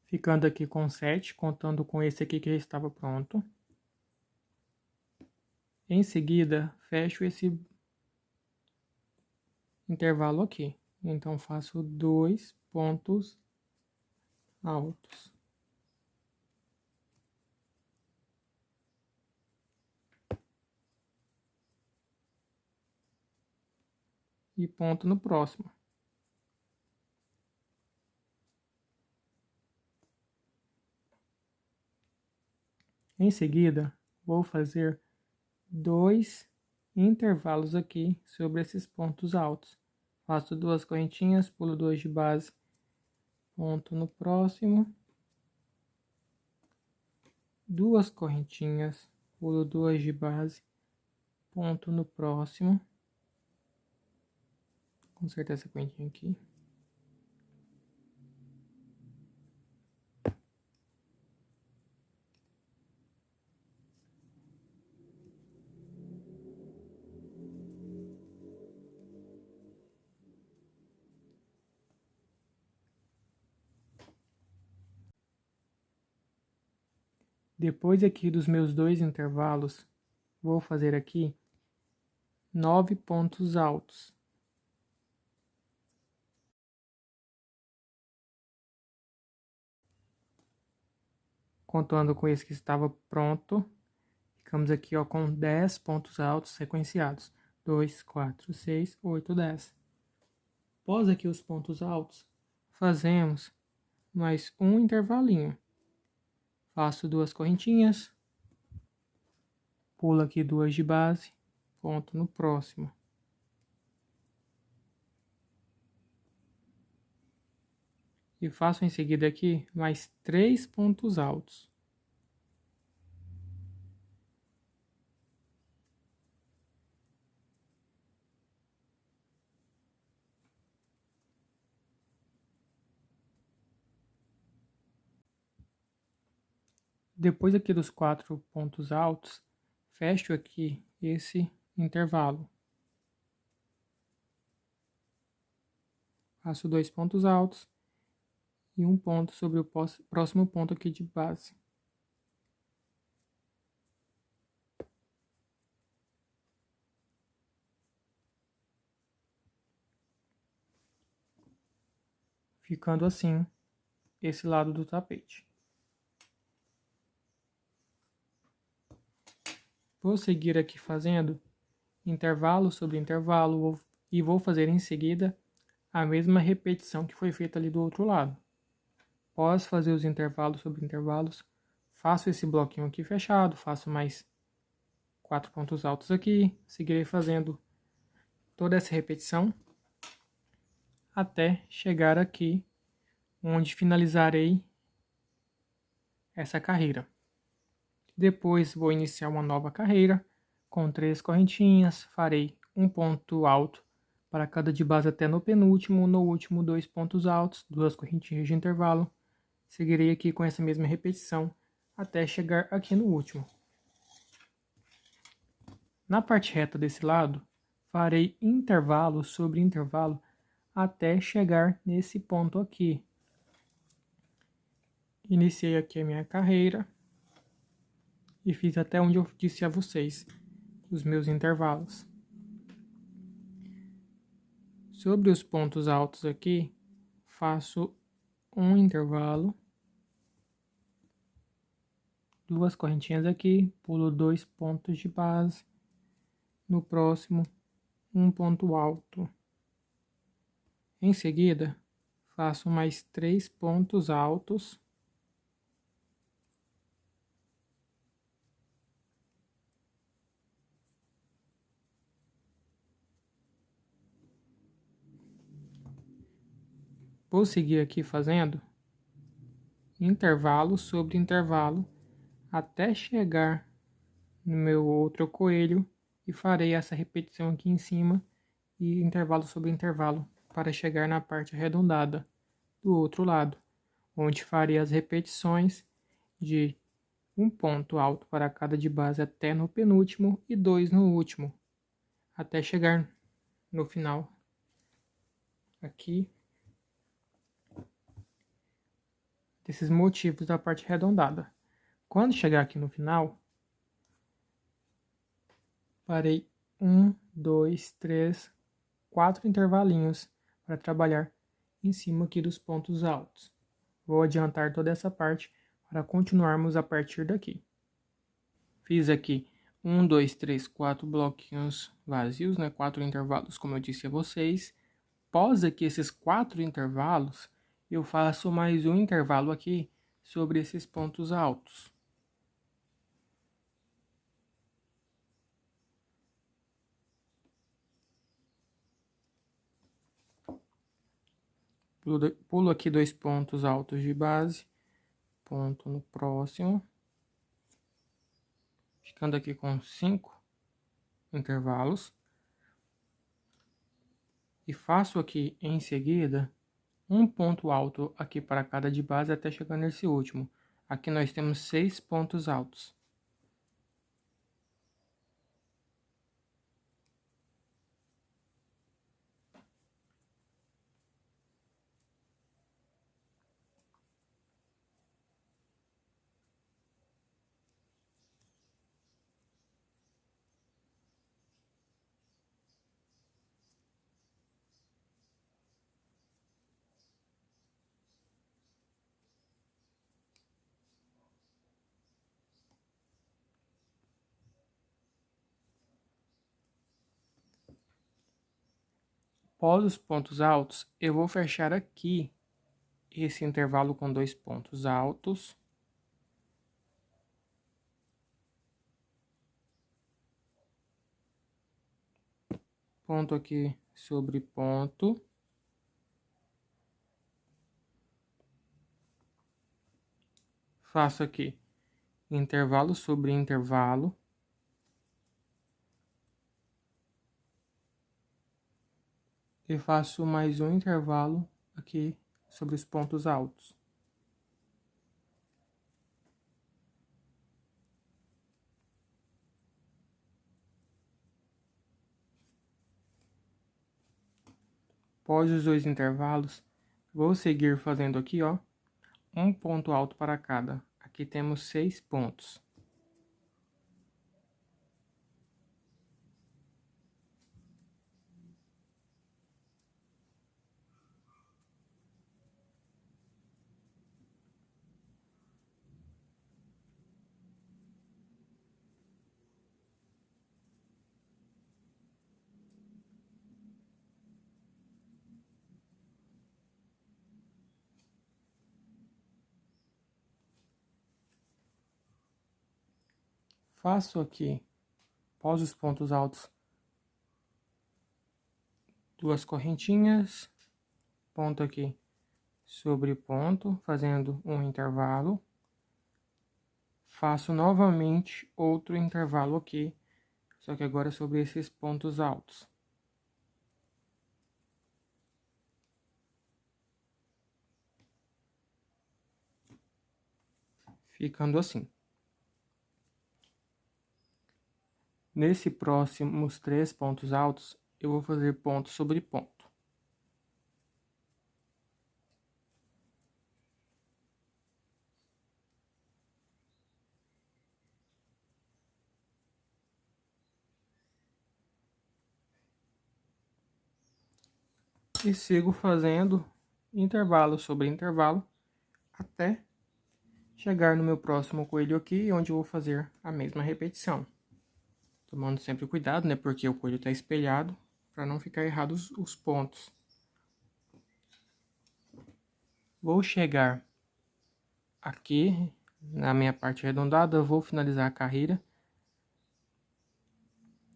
Speaker 1: Ficando aqui com 7, contando com esse aqui que já estava pronto. Em seguida, fecho esse intervalo aqui. Então, faço 2 pontos altos. E ponto no próximo. Em seguida, vou fazer 2 intervalos aqui sobre esses pontos altos. Faço 2 correntinhas, pulo 2 de base, ponto no próximo. 2 correntinhas, pulo 2 de base, ponto no próximo. Consertar essa correntinha aqui. Depois aqui dos meus 2 intervalos, vou fazer aqui 9 pontos altos. Contando com esse que estava pronto, ficamos aqui ó, com 10 pontos altos sequenciados. 2, 4, 6, 8, 10. Após aqui os pontos altos, fazemos mais um intervalinho. Faço 2 correntinhas, pulo aqui 2 de base, ponto no próximo. E faço em seguida aqui mais 3 pontos altos. Depois aqui dos 4 pontos altos, fecho aqui esse intervalo. Faço 2 pontos altos e um ponto sobre o próximo ponto aqui de base. Ficando assim esse lado do tapete. Vou seguir aqui fazendo intervalo sobre intervalo e vou fazer em seguida a mesma repetição que foi feita ali do outro lado. Após fazer os intervalos sobre intervalos, faço esse bloquinho aqui fechado, faço mais 4 pontos altos aqui, seguirei fazendo toda essa repetição até chegar aqui, onde finalizarei essa carreira. Depois vou iniciar uma nova carreira com 3 correntinhas, farei um ponto alto para cada de base até no penúltimo, no último 2 pontos altos, 2 correntinhas de intervalo. Seguirei aqui com essa mesma repetição até chegar aqui no último. Na parte reta desse lado, farei intervalo sobre intervalo até chegar nesse ponto aqui. Iniciei aqui a minha carreira e fiz até onde eu disse a vocês, os meus intervalos. Sobre os pontos altos aqui, faço um intervalo, 2 correntinhas aqui, pulo 2 pontos de base, no próximo um ponto alto. Em seguida, faço mais 3 pontos altos, vou seguir aqui fazendo intervalo sobre intervalo até chegar no meu outro coelho e farei essa repetição aqui em cima e intervalo sobre intervalo para chegar na parte arredondada do outro lado, onde farei as repetições de um ponto alto para cada de base até no penúltimo e 2 no último, até chegar no final aqui desses motivos da parte arredondada. Quando chegar aqui no final, farei 1, 2, 3, 4 intervalinhos para trabalhar em cima aqui dos pontos altos. Vou adiantar toda essa parte para continuarmos a partir daqui. Fiz aqui 1, 2, 3, 4 bloquinhos vazios, né? 4 intervalos, como eu disse a vocês. Após aqui esses 4 intervalos, eu faço mais um intervalo aqui sobre esses pontos altos. Pulo aqui 2 pontos altos de base, ponto no próximo, ficando aqui com 5 intervalos. E faço aqui em seguida um ponto alto aqui para cada de base até chegar nesse último. Aqui nós temos 6 pontos altos. Após os pontos altos, eu vou fechar aqui esse intervalo com 2 pontos altos. Ponto aqui sobre ponto. Faço aqui intervalo sobre intervalo. E faço mais um intervalo aqui sobre os pontos altos. Após os 2 intervalos, vou seguir fazendo aqui, ó, um ponto alto para cada. Aqui temos 6 pontos. Faço aqui, após os pontos altos, 2 correntinhas, ponto aqui sobre ponto, fazendo um intervalo. Faço novamente outro intervalo aqui, só que agora sobre esses pontos altos. Ficando assim. Nesse próximos 3 pontos altos, eu vou fazer ponto sobre ponto. E sigo fazendo intervalo sobre intervalo até chegar no meu próximo coelho aqui, onde eu vou fazer a mesma repetição. Tomando sempre cuidado, né, porque o coelho está espelhado, para não ficar errados os pontos. Vou chegar aqui na minha parte arredondada, vou finalizar a carreira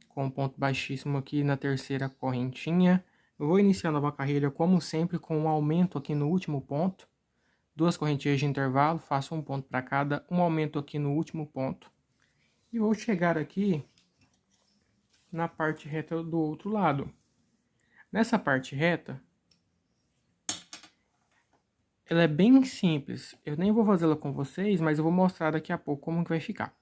Speaker 1: com um ponto baixíssimo aqui na terceira correntinha. Eu vou iniciar a nova carreira, como sempre, com um aumento aqui no último ponto. 2 correntinhas de intervalo, faço um ponto para cada, um aumento aqui no último ponto. E vou chegar aqui na parte reta do outro lado. Nessa parte reta, ela é bem simples. Eu nem vou fazê-la com vocês, mas eu vou mostrar daqui a pouco como que vai ficar.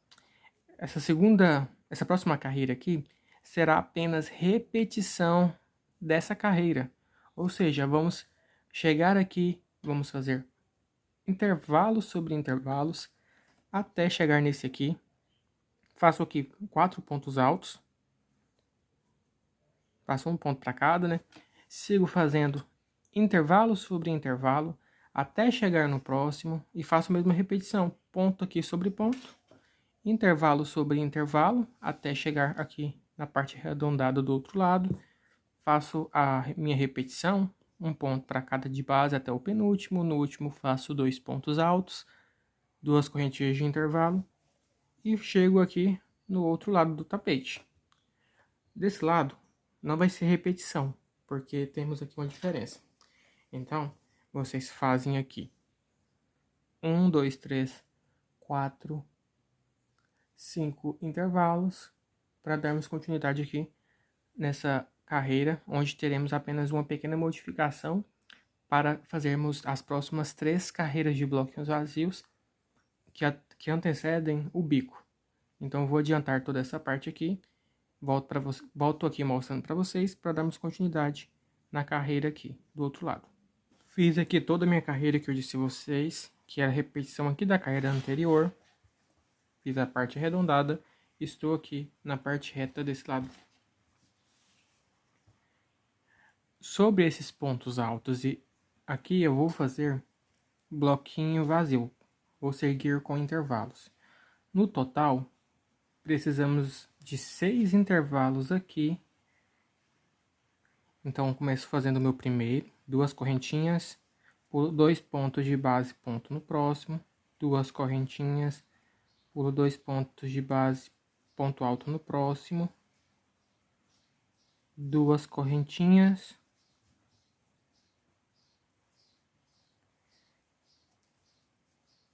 Speaker 1: Essa próxima carreira aqui será apenas repetição dessa carreira. Ou seja, vamos chegar aqui, vamos fazer intervalos sobre intervalos até chegar nesse aqui. Faço aqui 4 pontos altos. Faço um ponto para cada, né? Sigo fazendo intervalo sobre intervalo até chegar no próximo e faço a mesma repetição. Ponto aqui sobre ponto, intervalo sobre intervalo até chegar aqui na parte arredondada do outro lado. Faço a minha repetição, um ponto para cada de base até o penúltimo. No último faço 2 pontos altos, 2 correntinhas de intervalo e chego aqui no outro lado do tapete. Desse lado não vai ser repetição, porque temos aqui uma diferença. Então, vocês fazem aqui 1, 2, 3, 4, 5 intervalos para darmos continuidade aqui nessa carreira, onde teremos apenas uma pequena modificação para fazermos as próximas 3 carreiras de bloquinhos vazios que antecedem o bico. Então, vou adiantar toda essa parte aqui, volto aqui mostrando para vocês, para darmos continuidade na carreira aqui, do outro lado. Fiz aqui toda a minha carreira que eu disse a vocês, que era a repetição aqui da carreira anterior. Fiz a parte arredondada, estou aqui na parte reta desse lado. Sobre esses pontos altos, e aqui eu vou fazer bloquinho vazio, vou seguir com intervalos. No total, precisamos de 6 intervalos aqui. Então, começo fazendo o meu primeiro, 2 correntinhas, pulo 2 pontos de base, ponto no próximo, 2 correntinhas, pulo 2 pontos de base, ponto alto no próximo, 2 correntinhas,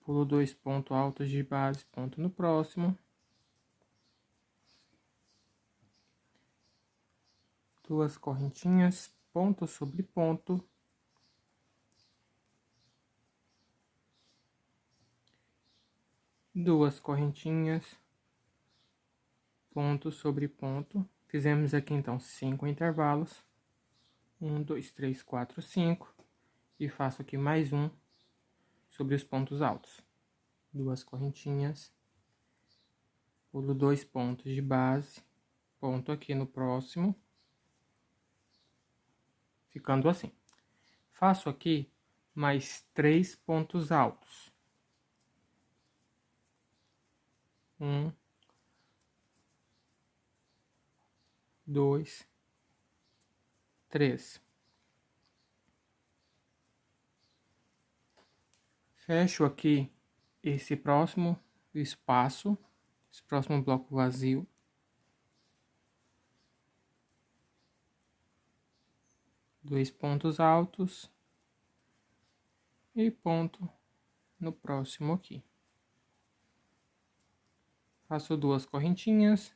Speaker 1: pulo 2 pontos altos de base, ponto no próximo, 2 correntinhas, ponto sobre ponto, duas correntinhas, ponto sobre ponto. Fizemos aqui então 5 intervalos, 1, 2, 3, 4, 5, e faço aqui mais um sobre os pontos altos, 2 correntinhas, pulo 2 pontos de base, ponto aqui no próximo, ficando assim. Faço aqui mais 3 pontos altos, 1, 2, 3. Fecho aqui esse próximo espaço, Esse próximo bloco vazio. Dois pontos altos. E ponto no próximo aqui. Faço duas correntinhas.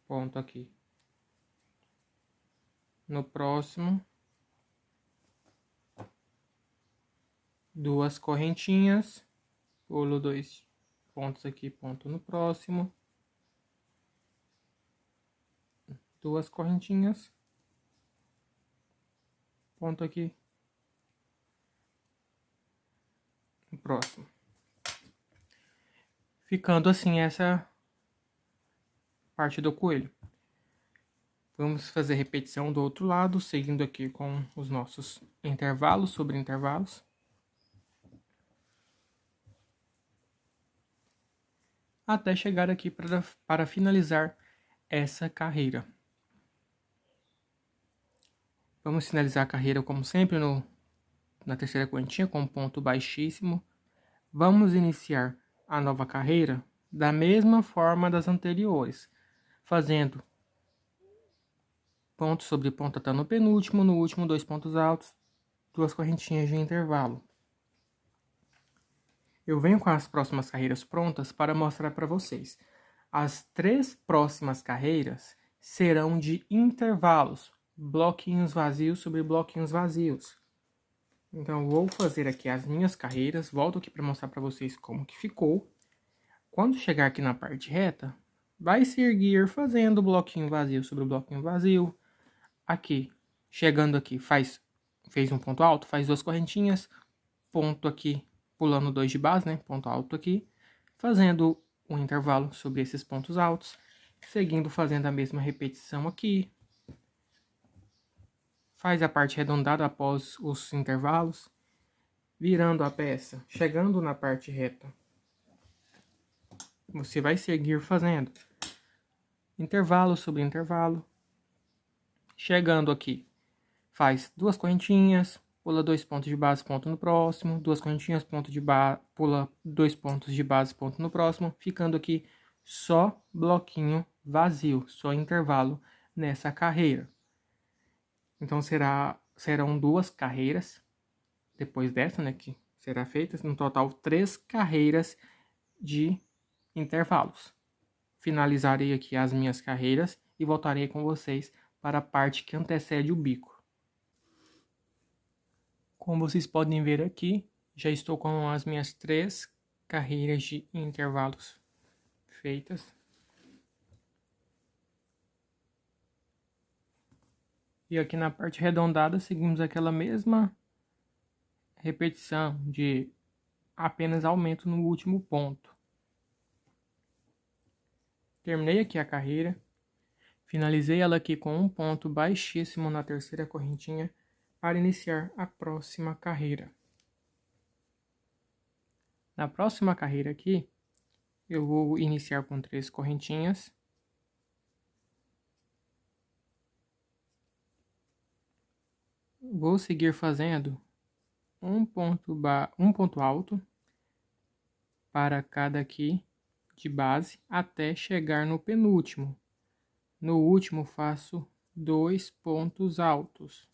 Speaker 1: Ponto aqui. No próximo. Duas correntinhas. Pulo dois pontos aqui, ponto no próximo. Duas correntinhas. Ponto aqui. No próximo. Ficando assim essa parte do coelho. Vamos fazer repetição do outro lado, seguindo aqui com os nossos intervalos sobre intervalos. Até chegar aqui para finalizar essa carreira. Vamos finalizar a carreira como sempre na terceira correntinha com um ponto baixíssimo. Vamos iniciar a nova carreira da mesma forma das anteriores, fazendo ponto sobre ponto até no penúltimo, no último dois pontos altos, duas correntinhas de intervalo. Eu venho com as próximas carreiras prontas para mostrar para vocês. As três próximas carreiras serão de intervalos, bloquinhos vazios sobre bloquinhos vazios. Então, vou fazer aqui as minhas carreiras, volto aqui para mostrar para vocês como que ficou. Quando chegar aqui na parte reta, vai seguir fazendo bloquinho vazio sobre bloquinho vazio. Aqui, chegando aqui, fez um ponto alto, faz duas correntinhas, ponto aqui, pulando dois de base, né? Ponto alto aqui, fazendo um intervalo sobre esses pontos altos, seguindo fazendo a mesma repetição aqui. Faz a parte arredondada após os intervalos, virando a peça, chegando na parte reta. Você vai seguir fazendo intervalo sobre intervalo. Chegando aqui, faz duas correntinhas, pula dois pontos de base, ponto no próximo, duas correntinhas, ponto de base, pula dois pontos de base, ponto no próximo, ficando aqui só bloquinho vazio, só intervalo nessa carreira. Então serão duas carreiras, depois dessa, né, que será feita, no total 3 carreiras de intervalos. Finalizarei aqui as minhas carreiras e voltarei com vocês para a parte que antecede o bico. Como vocês podem ver aqui, já estou com as minhas 3 carreiras de intervalos feitas. E aqui na parte arredondada seguimos aquela mesma repetição de apenas aumento no último ponto. Terminei aqui a carreira, finalizei ela aqui com um ponto baixíssimo na terceira correntinha para iniciar a próxima carreira. Na próxima carreira aqui, eu vou iniciar com 3 correntinhas. Vou seguir fazendo um ponto alto para cada aqui de base até chegar no penúltimo. No último faço 2 pontos altos.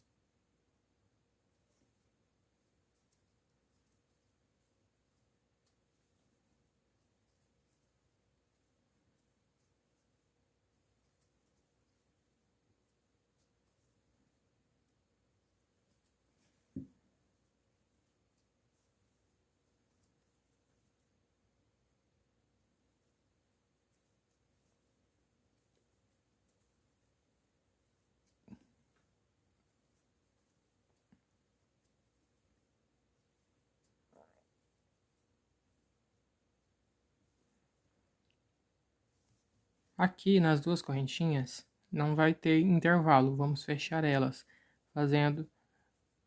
Speaker 1: Aqui nas duas correntinhas não vai ter intervalo, vamos fechar elas fazendo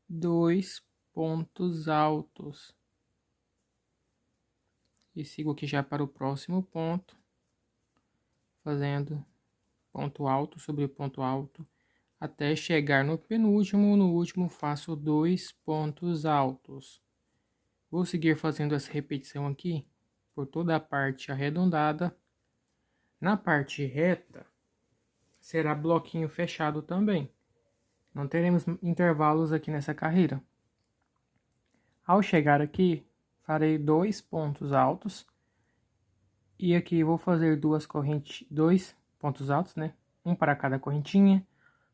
Speaker 1: 2 pontos altos. E sigo aqui já para o próximo ponto, fazendo ponto alto sobre ponto alto, até chegar no penúltimo. No último faço 2 pontos altos. Vou seguir fazendo essa repetição aqui por toda a parte arredondada. Na parte reta, será bloquinho fechado também. Não teremos intervalos aqui nessa carreira. Ao chegar aqui, farei 2 pontos altos. E aqui vou fazer dois pontos altos, né? Um para cada correntinha.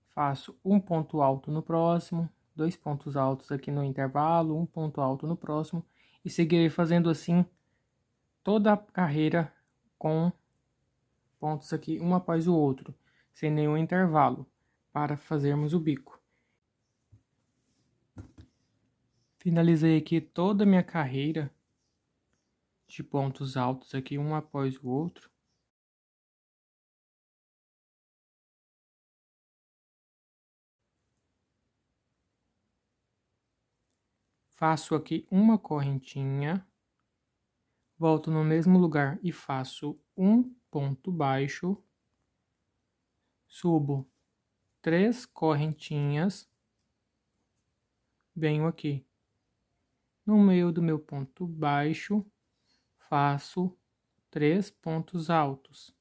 Speaker 1: Faço um ponto alto no próximo, 2 pontos altos aqui no intervalo, um ponto alto no próximo. E seguirei fazendo assim toda a carreira com pontos aqui um após o outro, sem nenhum intervalo, para fazermos o bico. Finalizei aqui toda a minha carreira de pontos altos aqui um após o outro. Faço aqui uma correntinha, volto no mesmo lugar e faço um ponto baixo, subo 3 correntinhas, venho aqui no meio do meu ponto baixo, faço 3 pontos altos.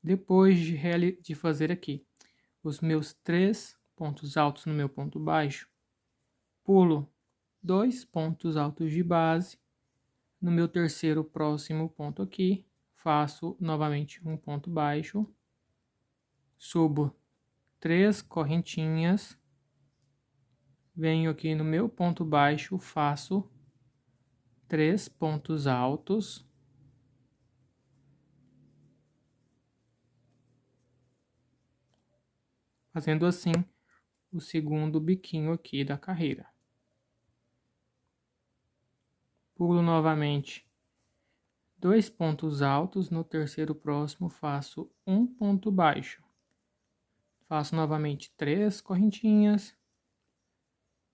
Speaker 1: Depois de fazer aqui os meus 3 pontos altos no meu ponto baixo, pulo 2 pontos altos de base. No meu terceiro próximo ponto aqui, faço novamente um ponto baixo, subo 3 correntinhas, venho aqui no meu ponto baixo, faço 3 pontos altos, fazendo assim o segundo biquinho aqui da carreira. Pulo novamente 2 pontos altos, no terceiro próximo faço um ponto baixo. Faço novamente 3 correntinhas,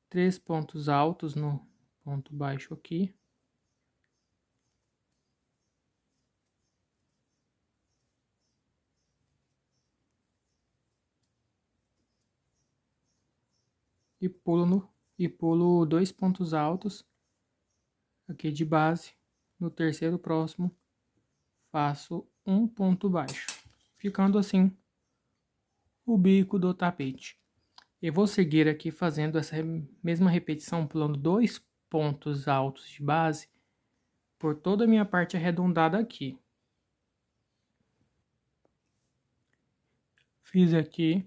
Speaker 1: 3 pontos altos no ponto baixo aqui. E pulo 2 pontos altos aqui de base. No terceiro próximo, faço um ponto baixo, ficando assim o bico do tapete. Eu vou seguir aqui fazendo essa mesma repetição, pulando 2 pontos altos de base por toda a minha parte arredondada aqui. Fiz aqui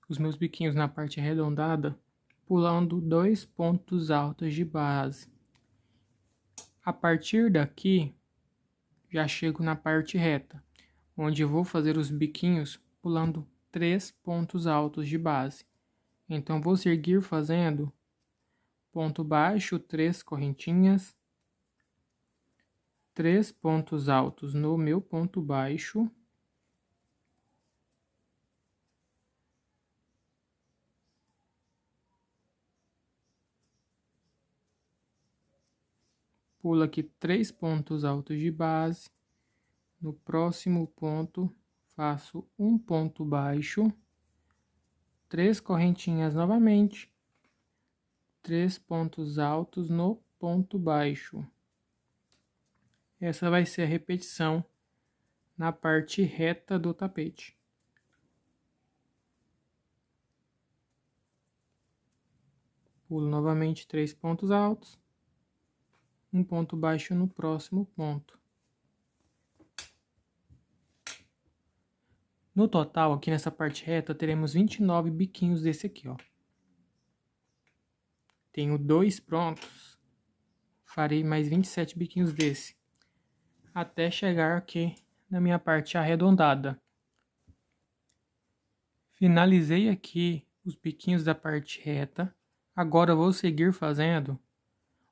Speaker 1: os meus biquinhos na parte arredondada, pulando 2 pontos altos de base. A partir daqui, já chego na parte reta, onde eu vou fazer os biquinhos pulando 3 pontos altos de base. Então, vou seguir fazendo ponto baixo, 3 correntinhas, 3 pontos altos no meu ponto baixo, pulo aqui 3 pontos altos de base, no próximo ponto faço um ponto baixo, 3 correntinhas novamente, 3 pontos altos no ponto baixo. Essa vai ser a repetição na parte reta do tapete. Pulo novamente 3 pontos altos, um ponto baixo no próximo ponto. No total, aqui nessa parte reta, teremos 29 biquinhos desse aqui, ó. Tenho 2 prontos, farei mais 27 biquinhos desse, até chegar aqui na minha parte arredondada. Finalizei aqui os biquinhos da parte reta. Agora eu vou seguir fazendo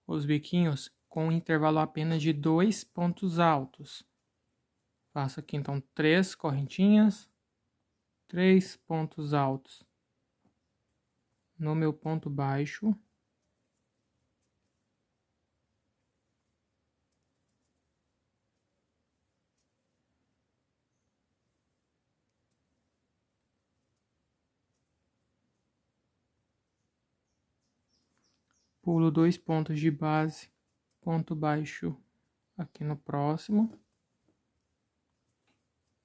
Speaker 1: os biquinhos com um intervalo apenas de 2 pontos altos. Faço aqui então 3 correntinhas, 3 pontos altos no meu ponto baixo. Pulo 2 pontos de base, ponto baixo aqui no próximo,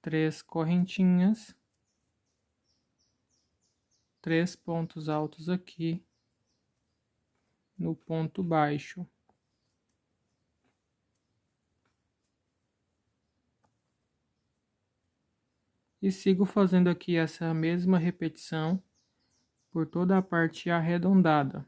Speaker 1: 3 correntinhas, 3 pontos altos aqui no ponto baixo. E sigo fazendo aqui essa mesma repetição por toda a parte arredondada.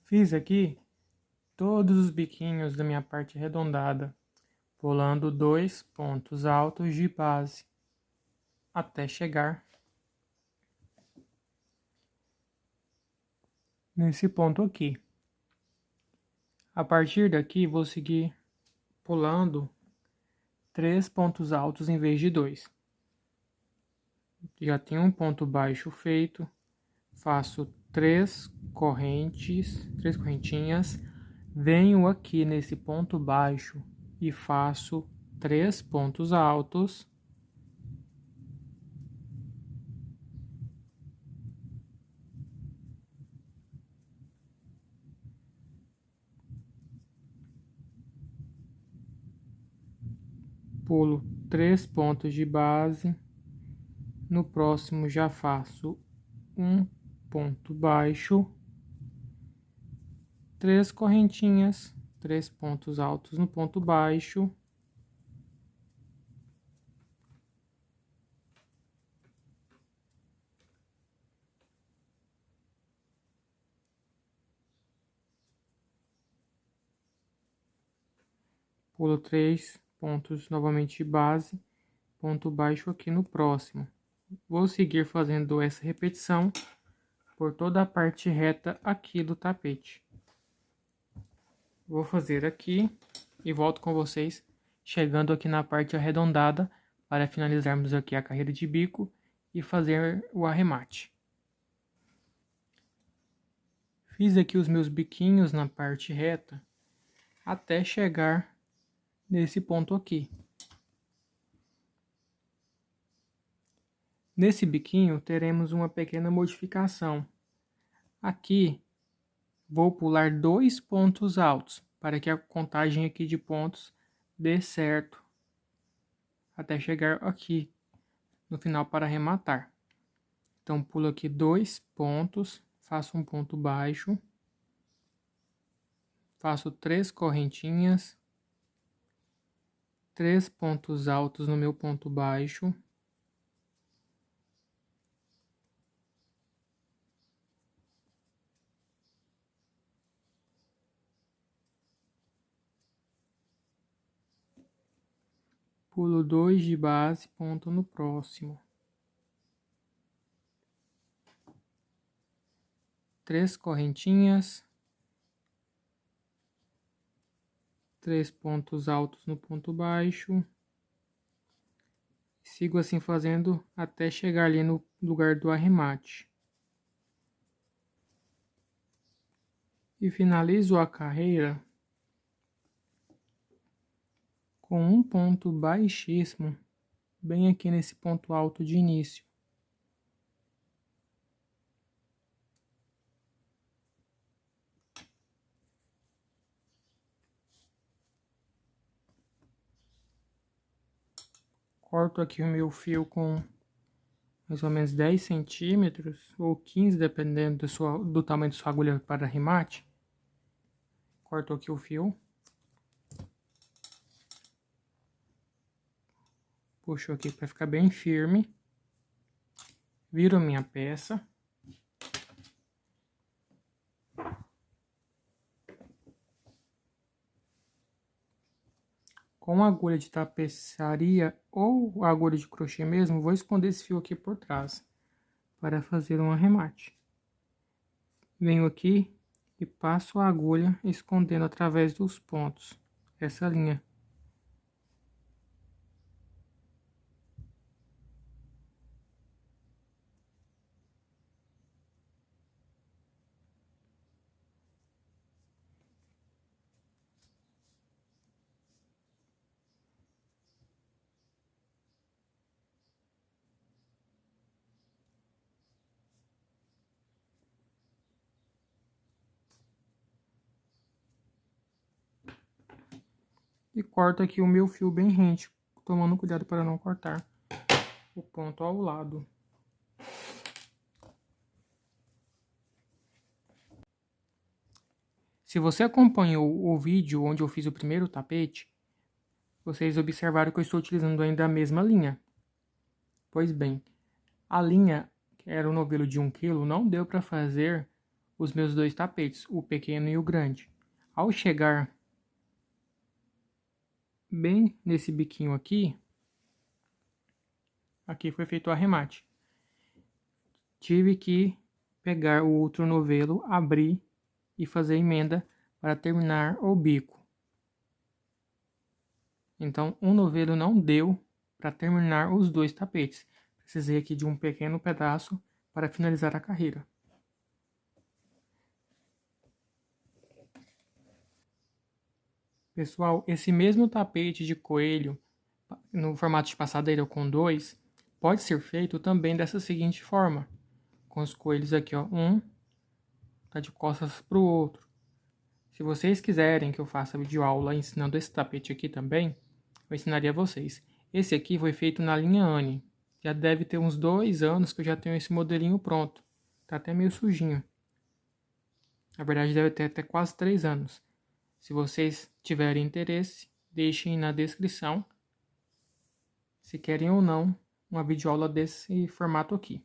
Speaker 1: Fiz aqui todos os biquinhos da minha parte arredondada, pulando 2 pontos altos de base, até chegar nesse ponto aqui. A partir daqui, vou seguir pulando 3 pontos altos em vez de 2. Já tenho um ponto baixo feito, faço 3 correntinhas, venho aqui nesse ponto baixo e faço 3 pontos altos. Pulo 3 pontos de base, no próximo já faço um ponto baixo, 3 correntinhas, 3 pontos altos no ponto baixo, pulo 3 pontos novamente de base, ponto baixo aqui no próximo. Vou seguir fazendo essa repetição por toda a parte reta aqui do tapete. Vou fazer aqui e volto com vocês, chegando aqui na parte arredondada, para finalizarmos aqui a carreira de bico e fazer o arremate. Fiz aqui os meus biquinhos na parte reta, até chegar nesse ponto aqui. Nesse biquinho teremos uma pequena modificação. Aqui vou pular 2 pontos altos, para que a contagem aqui de pontos dê certo, até chegar aqui no final para arrematar. Então pulo aqui 2 pontos, faço um ponto baixo, faço 3 correntinhas, 3 pontos altos no meu ponto baixo, pulo 2 de base, ponto no próximo. 3 correntinhas, 3 pontos altos no ponto baixo. Sigo assim fazendo até chegar ali no lugar do arremate. E finalizo a carreira com um ponto baixíssimo, bem aqui nesse ponto alto de início. Corto aqui o meu fio com mais ou menos 10 centímetros ou 15, dependendo do tamanho da sua agulha para arremate. Corto aqui o fio. Puxo aqui para ficar bem firme. Viro minha peça. Com a agulha de tapeçaria ou a agulha de crochê mesmo, vou esconder esse fio aqui por trás, para fazer um arremate. Venho aqui e passo a agulha escondendo através dos pontos essa linha. E corto aqui o meu fio bem rente, tomando cuidado para não cortar o ponto ao lado. Se você acompanhou o vídeo onde eu fiz o primeiro tapete, vocês observaram que eu estou utilizando ainda a mesma linha. Pois bem, a linha, que era o novelo de 1 kg, não deu para fazer os meus dois tapetes, o pequeno e o grande. Ao chegar bem nesse biquinho aqui foi feito o arremate. Tive que pegar o outro novelo, abrir e fazer emenda para terminar o bico. Então, um novelo não deu para terminar os dois tapetes. Precisei aqui de um pequeno pedaço para finalizar a carreira. Pessoal, esse mesmo tapete de coelho, no formato de passadeira com 2, pode ser feito também dessa seguinte forma. Com os coelhos aqui, ó, um tá de costas para o outro. Se vocês quiserem que eu faça videoaula ensinando esse tapete aqui também, eu ensinaria a vocês. Esse aqui foi feito na linha Anne. Já deve ter uns 2 anos que eu já tenho esse modelinho pronto. Tá até meio sujinho. Na verdade, deve ter até quase 3 anos. Se vocês tiverem interesse, deixem na descrição se querem ou não uma videoaula desse formato aqui.